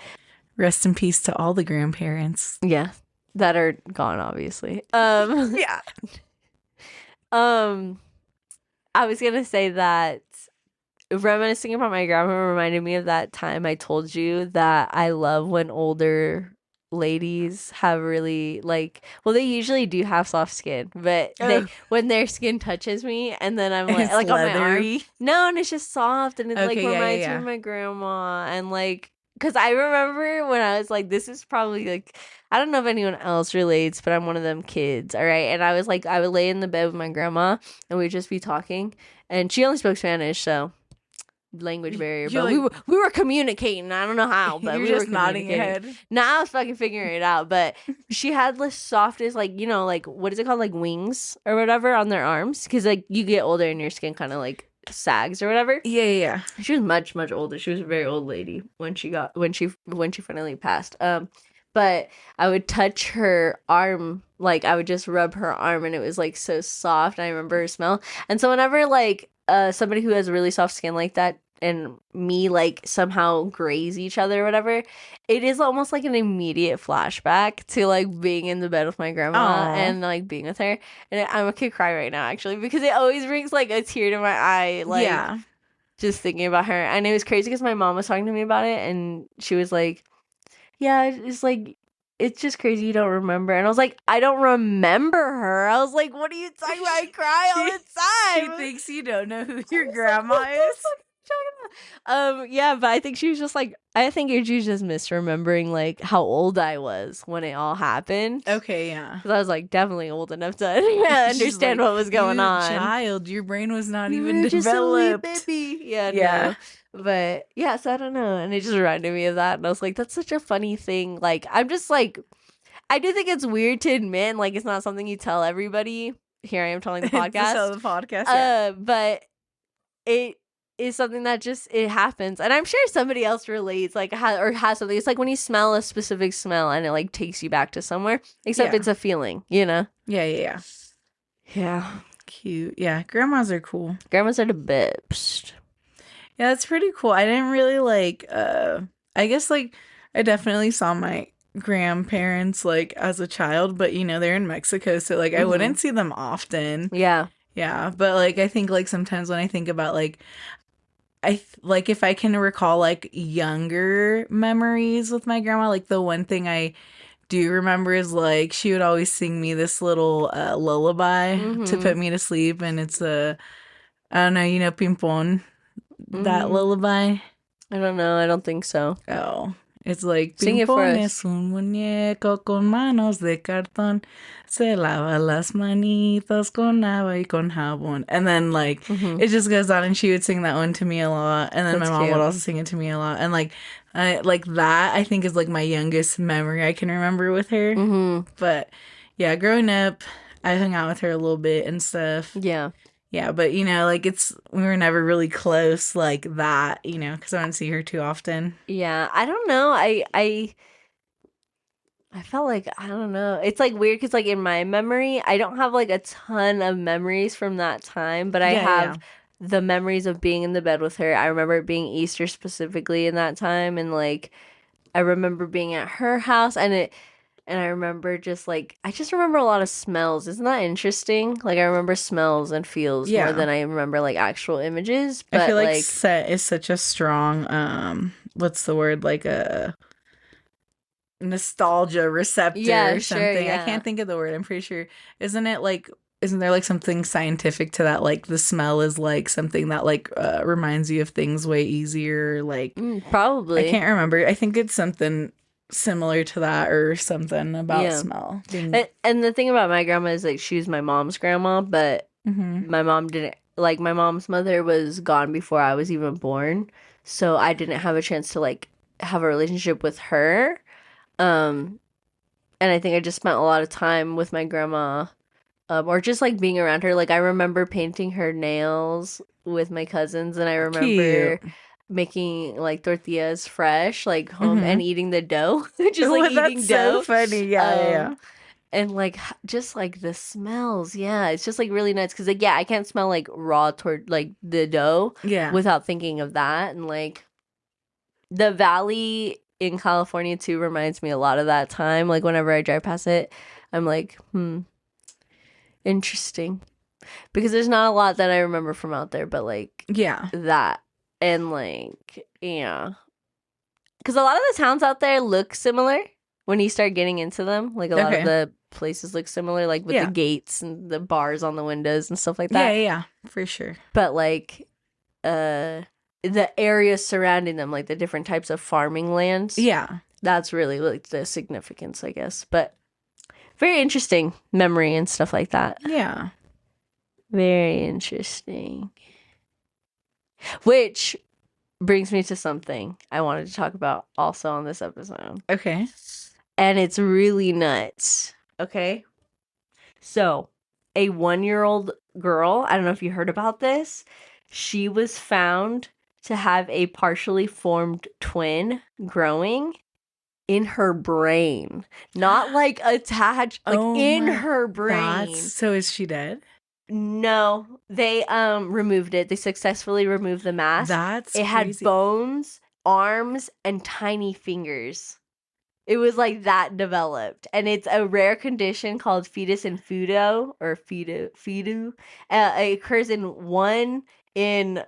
Rest in peace to all the grandparents. Yeah. That are gone, obviously. Yeah. I was gonna say that reminiscing about my grandma reminded me of that time I told you that I love when older ladies have really like, well, they usually do have soft skin, but when their skin touches me and then I'm like, it's like leathery. on my arm, no, and it's just soft and it like reminds me yeah. of my grandma. And like, because I remember when I was like, this is probably like, I don't know if anyone else relates, but I'm one of them kids, all right? And I was like, I would lay in the bed with my grandma and we'd just be talking. And she only spoke Spanish, so language barrier. But like, we were communicating. I don't know how, but we were just nodding your head. Nah, I was fucking figuring it out. But she had the softest, like, you know, like, what is it called? Like wings or whatever on their arms. Because, like, you get older and your skin kind of, like, sags or whatever. Yeah. She was much, much older. She was a very old lady when she finally passed. But I would touch her arm, like I would just rub her arm and it was like so soft. And I remember her smell. And so whenever like somebody who has really soft skin like that and me like somehow graze each other or whatever, it is almost like an immediate flashback to like being in the bed with my grandma and like being with her. And I could cry right now actually because it always brings like a tear to my eye. Like just thinking about her. And it was crazy because my mom was talking to me about it and she was like, yeah, it's like, it's just crazy you don't remember. And I was like, I don't remember her. I was like, what are you talking about? I cry all the time. She thinks you don't know who your grandma is. Yeah, but I think she was just like, I think she was just misremembering like how old I was when it all happened. Okay, yeah. Because I was like definitely old enough to understand like, what was going on. Child, your brain was not you even were developed. Just a wee baby. Yeah. No. But yeah, so I don't know. And it just reminded me of that. And I was like, that's such a funny thing. Like, I'm just like, I do think it's weird to admit, like, it's not something you tell everybody. Here I am telling the podcast. Tell the podcast, yeah. But it is something that just, it happens. And I'm sure somebody else relates, like, has something. It's like when you smell a specific smell and it, like, takes you back to somewhere. Except it's a feeling, you know? Yeah. Yeah. Cute. Yeah, grandmas are cool. Grandmas are the best. Yeah, that's pretty cool. I didn't really like, I guess, like, I definitely saw my grandparents, like, as a child, but, you know, they're in Mexico, so, like, I wouldn't see them often. Yeah. Yeah, but, like, I think, like, sometimes when I think about, like, like, if I can recall, like, younger memories with my grandma, like, the one thing I do remember is, like, she would always sing me this little lullaby to put me to sleep, and it's I don't know, you know, Pimpon. That lullaby? I don't know. I don't think so. Oh. It's like, sing it for us. Es un muñeco con manos de cartón. Se lava las manitos con agua y con jabón. And then, like, it just goes on, and she would sing that one to me a lot. And then my mom would also sing it to me a lot. And, like, that, I think, is, like, my youngest memory I can remember with her. But, yeah, growing up, I hung out with her a little bit and stuff. Yeah, but, you know, like, we were never really close like that, you know, because I don't see her too often. Yeah, I don't know. I felt like, I don't know. It's, like, weird because, like, in my memory, I don't have, like, a ton of memories from that time, but I have the memories of being in the bed with her. I remember it being Easter specifically in that time, and, like, I remember being at her house, and I remember just, like, I just remember a lot of smells. Isn't that interesting? Like, I remember smells and feels more than I remember, like, actual images. But, I feel like scent is such a strong, what's the word? Like, a, nostalgia receptor Yeah, or sure, something. I yeah. can't think of the word. I'm pretty sure. Isn't there like something scientific to that? Like the smell is like something that like reminds you of things way easier. Like I Probably. can't remember. I think it's something similar to that or something about Yeah. smell being. And the thing about my grandma is like she was my mom's grandma, but Hmm. my mom didn't like my mom's mother was gone before I was even born. So I didn't have a chance to like have a relationship with her. Um and I think I just spent a lot of time with my grandma, or just like being around her. Like I remember painting her nails with my cousins, and I Cute. remember making like tortillas fresh, like home, Hmm. and eating the dough, just like Oh, that's eating so dough. funny. Yeah, yeah, Um, yeah. and like just like the smells, yeah, it's just like really nice because like yeah, I can't smell like raw toward like the dough Yeah. without thinking of that, and like the valley in California too reminds me a lot of that time. Like whenever I drive past it, I'm like, interesting. Because there's not a lot that I remember from out there, but like Yeah. that and like yeah. Because a lot of the towns out there look similar when you start getting into them. Like a lot of Okay. the places look similar, like with the Yeah. gates and the bars on the windows and stuff like Yeah, that. yeah, yeah, for sure. But like uh the areas surrounding them, like the different types of farming lands, Yeah. that's really like the significance, I guess. But very interesting memory and stuff like that. Yeah. Very interesting. Which brings me to something I wanted to talk about also on this episode. Okay. And it's really nuts. Okay. So, a 1-year-old girl, I don't know if you heard about this, she was found to have a partially formed twin growing in her brain. Not like attached, like Oh in my, her that's brain. so is she dead? No, they removed it. They successfully removed the mass. That's It had crazy. bones, arms, and tiny fingers. It was like that developed, and it's a rare condition called fetus and fetu or fetu. It occurs in 1 in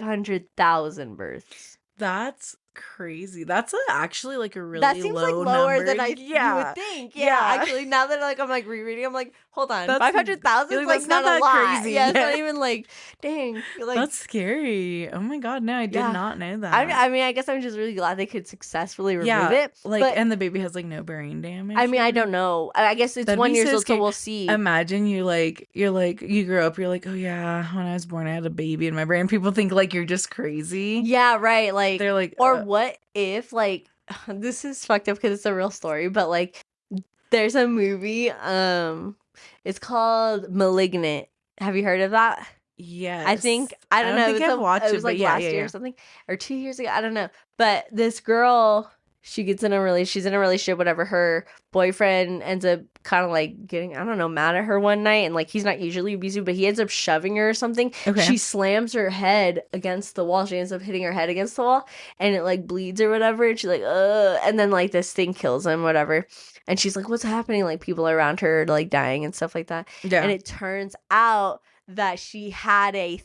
500,000 births. That's crazy. That's actually like a That really seems like low lower number. than you would Yeah. think. Yeah, Yeah. actually, now that like I'm like rereading, I'm like, hold on, That's 500,000 you're is like like that's not not a that lot. crazy. Yeah, it's not Yeah. even like, dang, like That's scary. Oh my God, no, I did yeah. not know I that. I mean, I guess I'm just really glad they could successfully remove Yeah, it. like But and the baby has like no brain I damage mean, or I don't know. I guess it's that'd one be years so old, so scary. we'll see. Imagine you're like you grow up, you're like, oh yeah, when I was born I had a baby in my brain. People think like you're just crazy. Yeah, right. Like, They're like, or what if like this is fucked up because it's a real story, but like there's a movie, it's called Malignant. Have you heard of that? I yes. think I I don't don't know. think I've It watched was it, but like yeah, yeah, last year or yeah. something, or 2 years ago. I don't know. But this girl, she gets in a relationship. She's in a relationship. Whatever. Her boyfriend ends up kind of like getting, I don't know, mad at her one night, and like he's not usually abusive, but he ends up shoving her or something. Okay. She slams her head against the wall. She ends up hitting her head against the wall, and it like bleeds or whatever. And she's like, ugh. And then like this thing kills him, whatever. And she's like, what's happening? Like people around her are, like dying and stuff like that. And Yeah. it turns out that she had a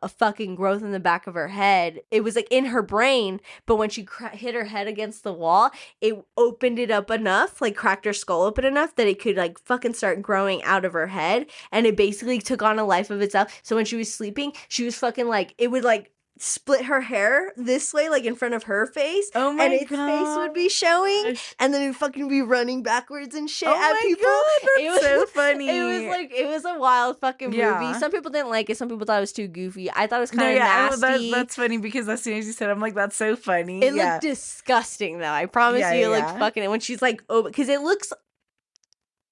fucking growth in the back of her head. It was like in her brain, but when she hit her head against the wall, it opened it up enough, like cracked her skull open enough that it could like fucking start growing out of her head, and it basically took on a life of itself. So when she was sleeping, she was fucking like it would like split her hair this way, like in front of her face, Oh and my its face would be showing, gosh. and then it would fucking be running backwards and shit Oh at my people. God, It that's was so it was funny. like it was a wild fucking movie. Yeah. Some people didn't like it. Some people thought it was too goofy. I thought it was No, kind of yeah, nasty. that's funny because as soon as you said, I'm like, that's so funny. It Yeah, looked disgusting though. I promise yeah, you, yeah, it looked yeah. fucking. And when she's like, oh, because it looks.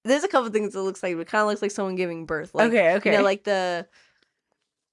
There's a couple things it looks like. It kind of looks like someone giving birth. Like Okay, you know, okay.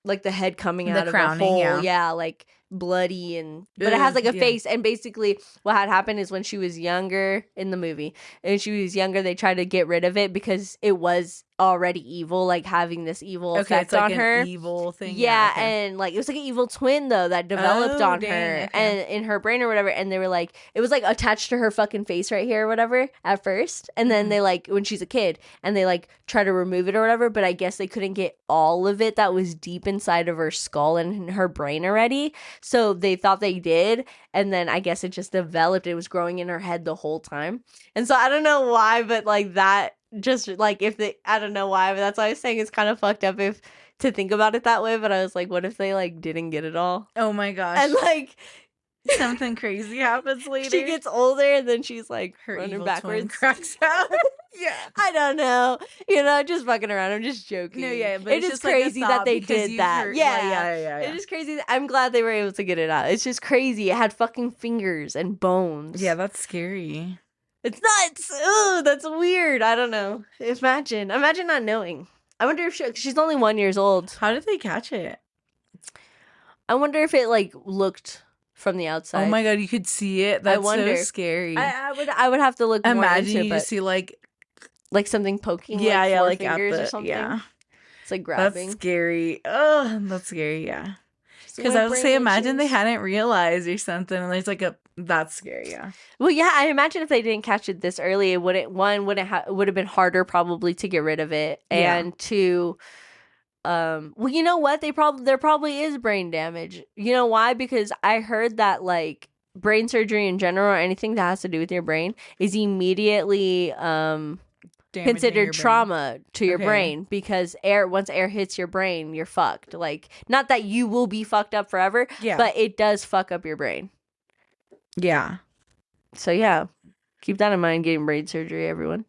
like the head coming The out of a crowning, hole, yeah. yeah, like bloody, and but it has like a Yeah. face. And basically what had happened is when she was younger in the movie, and she was younger, they tried to get rid of it because it was already evil, like having this evil Okay, it's effect like on an her. evil thing. Yeah, Yeah, okay. and like it was like an evil twin though that developed Oh, on dang. her Okay. and in her brain or whatever, and they were like it was like attached to her fucking face right here or whatever at first, and then Mhm. they like when she's a kid and they like try to remove it or whatever, but I guess they couldn't get all of it that was deep inside of her skull and in her brain already, So they thought they did, and then I guess it just developed. It was growing in her head the whole time. And so I don't know why, but like that just like if they I don't know why, but that's why I was saying it's kind of fucked up if to think about it that way. But I was like, what if they like didn't get it all? Oh my gosh. And like Something crazy happens later. she gets older and then she's like Her running evil backwards. twin cracks out. Yeah. I don't know. Just fucking around. I'm just joking. No, yeah, but it it's is just like a crazy that thought they because did you've that. heard- Yeah. yeah. It is crazy. I'm glad they were able to get it out. It's just crazy. It had fucking fingers and bones. Yeah, that's scary. It's nuts. Ugh, that's weird. I don't know. Imagine not knowing. I wonder if she's only 1 year old. How did they catch it? I wonder if it like looked from the outside. Oh my god, you could see it. That's so scary. I would have to look more Imagine into you it, just see like something poking four fingers or something. Yeah. It's like grabbing. That's scary. Oh, that's scary, yeah. So Because my I would brain say imagine they itches. hadn't realized or something and there's like that's scary, yeah. Well, yeah, I imagine if they didn't catch it this early, it would have been harder probably to get rid of it, Yeah. and to, well, you know what? There probably is brain damage. You know why? Because I heard that like brain surgery in general or anything that has to do with your brain is immediately Damaging considered your brain. trauma to your Okay. brain because once air hits your brain, you're fucked. Like, not that you will be fucked up forever, Yeah. but it does fuck up your brain. Yeah. So yeah, keep that in mind. Getting brain surgery, everyone.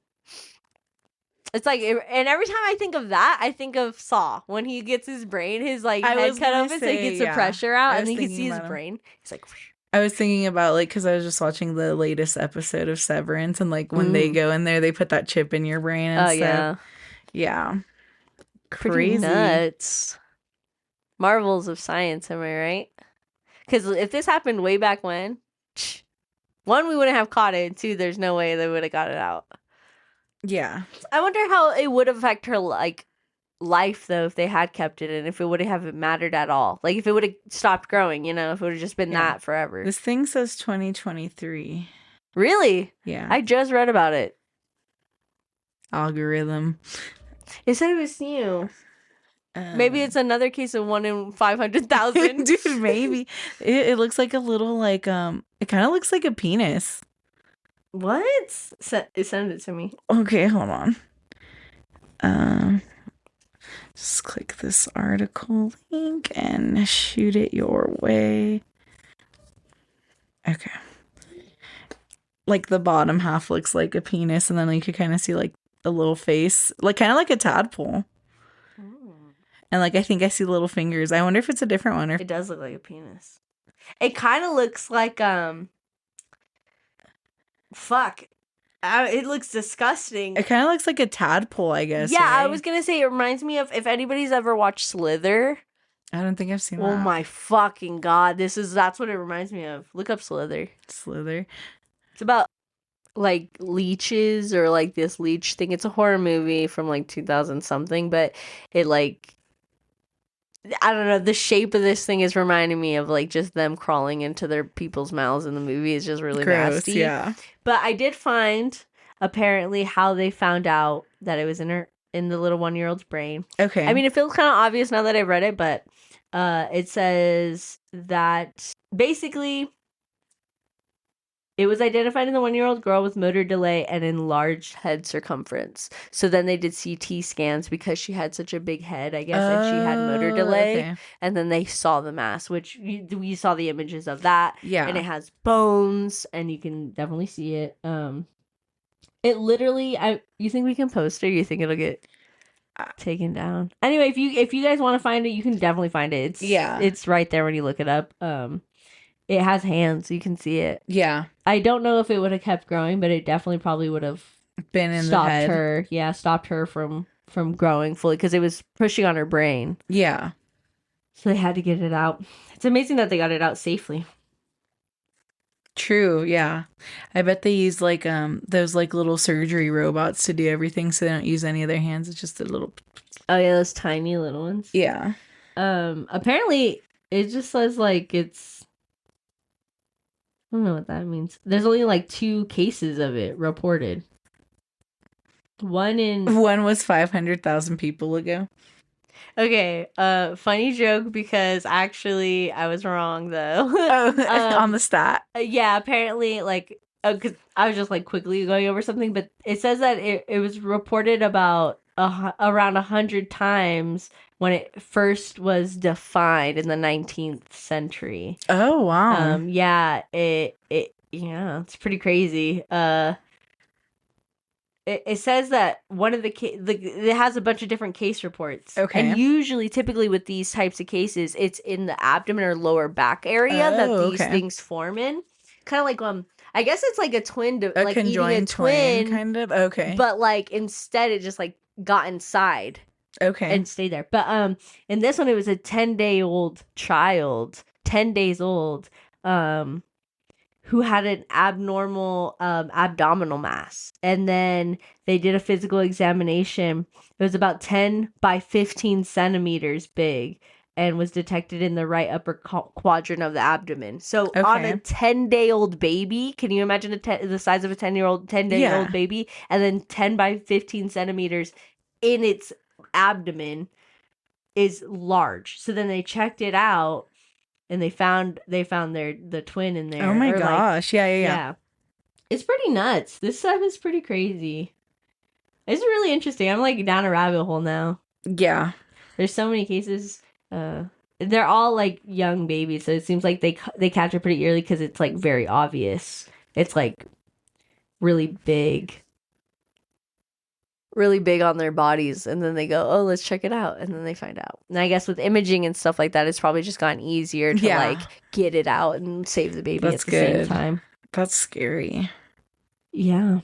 It's like, and every time I think of that, I think of Saw when he gets his brain, his like I head was cut gonna open, so say, he gets yeah. the pressure I out, was and you can thinking see his about him. brain. He's like, I was thinking about like because I was just watching the latest episode of Severance and like when they go in there they put that chip in your brain and oh stuff. yeah, Yeah. pretty Crazy. nuts. Marvels of science, am I right? Because if this happened way back when, one, we wouldn't have caught it, and two, there's no way they would have got it out. Yeah. I wonder how it would affect her like life though if they had kept it, and if it would have mattered at all. Like if it would have stopped growing, if it would have just been Yeah. that forever. This thing says 2023. Really? Yeah. I just read about it. Algorithm. It said it was new. Maybe it's another case of 1 in 500,000. Dude, maybe. It looks like a little like it kind of looks like a penis. What? Send it to me. Okay, hold on. Just click this article link and shoot it your way. Okay. Like the bottom half looks like a penis, and then you could kind of see like a little face, like kind of like a tadpole. And like I think I see little fingers. I wonder if it's a different one or It does look like a penis. It kind of looks like fuck. It looks disgusting. it kind of looks like a tadpole, I guess. Yeah, I right? was gonna say it reminds me of if anybody's ever watched Slither. I don't think I've seen Oh that. my fucking god, that's what it reminds me of. Look up Slither. Slither. It's about like leeches or like this leech thing. It's a horror movie from like 2000 something, but it like I don't know, the shape of this thing is reminding me of like just them crawling into their people's mouths in the movie. It's just really Gross, nasty. yeah. But I did find apparently how they found out that it was in the little 1-year-old's brain. Okay. I mean, it feels kind of obvious now that I've read it, but it says that basically it was identified in the 1-year-old girl with motor delay and enlarged head circumference. So then they did CT scans because she had such a big head, I guess, and she had motor delay. Okay. And then they saw the mass, which we saw the images of that. Yeah. And it has bones, and you can definitely see it. It literally, you think we can post it? Or you think it'll get taken down? Anyway, if you guys want to find it, you can definitely find it. It's right there when you look it up. It has hands, you can see it. Yeah. I don't know if it would have kept growing, but it definitely probably would have Been in stopped the head. her. Yeah, stopped her from growing fully because it was pushing on her brain. Yeah. So they had to get it out. It's amazing that they got it out safely. True, yeah. I bet they use like those like little surgery robots to do everything, so they don't use any of their hands. It's just a little. Oh yeah, those tiny little ones. Yeah. Apparently it just says like it's. I don't know what that means. There's only like 2 cases of it reported. One was 500,000 people ago. Okay, funny joke because actually I was wrong though. Oh, on the stat. Yeah, apparently, like, because I was just like quickly going over something, but it says that it was reported about around 100 times when it first was defined in the 19th century. Oh, wow. Yeah, yeah, it's pretty crazy. It says that one of it has a bunch of different case reports, and Okay. usually, typically with these types of cases, it's in the abdomen or lower back area that Oh, these okay. things form in. Kind of like I guess it's like a A like eating a conjoined twin, twin, kind of? Okay. but like instead it just like got inside Okay. and stayed there. But in this one, it was a 10-day-old child, 10 days old. Um, who had an abnormal abdominal mass. And then they did a physical examination. It was about 10 by 15 centimeters big and was detected in the right upper quadrant of the abdomen. So on a Okay. 10-day-old baby, can you imagine the size of a 10-day-old Yeah. baby? And then 10 by 15 centimeters in its abdomen is large. So then they checked it out and they found the twin in Oh there, my or like, gosh. Yeah, yeah, yeah, it's pretty nuts. This stuff is pretty crazy. It's really interesting. I'm like down a rabbit hole now. yeah. Yeah. There's so many cases. They're all like young babies, so it seems like they catch it pretty early because it's like very obvious. It's like really big, really big on their bodies, and then they go, "Oh, let's check it out," and then they find out. And I guess with imaging and stuff like that, it's probably just gotten easier to like Yeah. get it out and save the baby at That's the same good. time. That's scary. Yeah,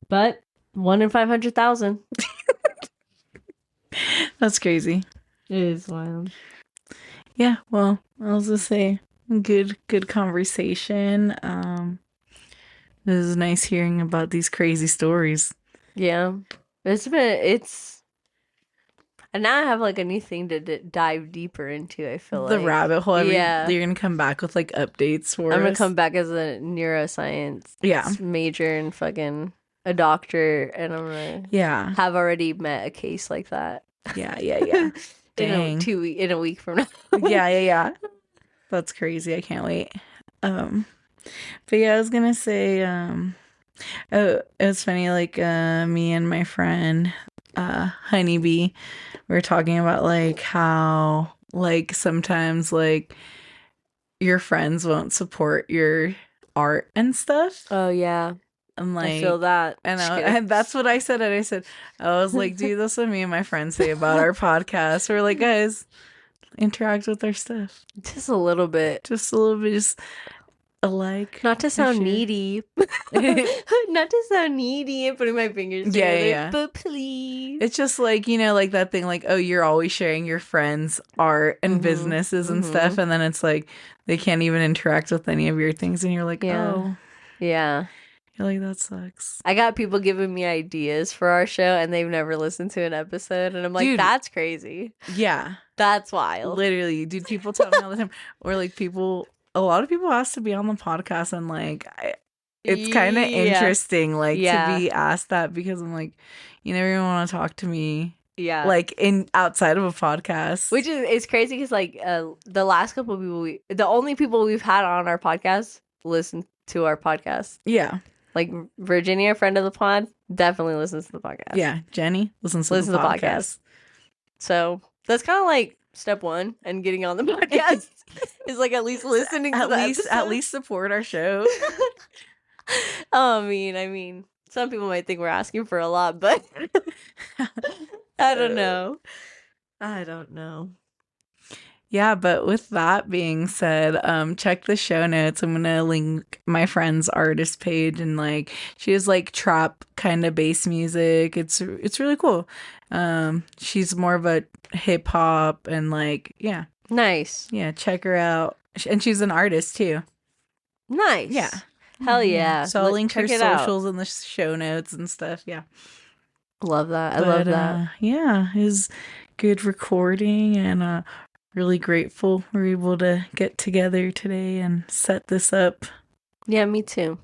but 1 in 500,000. That's crazy. It is wild. Yeah, well, I was just say good conversation. It was nice hearing about these crazy stories. Yeah. It's and now I have like a new thing to dive deeper into, I feel The like. rabbit hole Yeah. you're gonna come back with like updates for I'm gonna us. come back as a neuroscience Yeah. major and fucking a doctor, and I'm gonna Yeah. have already met a case like that. Yeah, yeah, yeah. Dang. In a week from now. Yeah, yeah, yeah. That's crazy. I can't wait. Um, but yeah, I was gonna say, oh, it was funny, like me and my friend, HoneyBee, we were talking about like how like sometimes like your friends won't support your art and stuff. Oh yeah, And I feel like that. Just kidding. and that's what I said. And I said, I was like, dude, that's what me and my friends say about our podcast. We're like, guys, interact with our stuff. Just a little bit. Just a little bit, just alike. Not to sound Sure. needy. Not to sound needy and putting my fingers Yeah, together, yeah. but please. It's just like, like that thing, like, oh, you're always sharing your friends' art and businesses and stuff. And then it's like, they can't even interact with any of your things. And you're like, Yeah. oh, Yeah. you're like, that sucks. I got people giving me ideas for our show and they've never listened to an episode. And I'm like, Dude. that's crazy. Yeah. That's wild. Literally, dude, people tell me all the time. Or like a lot of people ask to be on the podcast. And like, it's kind of interesting, like, to be asked that because I'm like, you never even want to talk to me. Yeah. Like outside of a podcast. Which is it's crazy because like the last couple of people the only people we've had on our podcast listen to our podcast. Yeah. Like Virginia, friend of the pod, definitely listens to the podcast. Yeah. Jenny listens to the podcast. So that's kind of like step one and getting on the podcast is like at least listening to the episode. At least support our show. I mean, some people might think we're asking for a lot, but I don't know. Yeah, but with that being said, check the show notes. I'm gonna link my friend's artist page, and like she has like trap kind of bass music. It's really cool. She's more of a hip hop and like Nice. Yeah, check her out. And she's an artist too. Nice. Yeah. Hell yeah. So I'll link her socials out. in the show notes and stuff. Yeah. Love that. I love that. Yeah, it was good recording and really grateful we're able to get together today and set this up. Yeah, me too.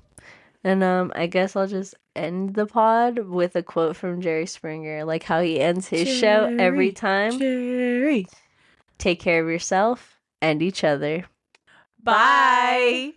And I guess I'll just end the pod with a quote from Jerry Springer, like how he ends his show every Jerry, time. Jerry. Take care of yourself and each other. Bye.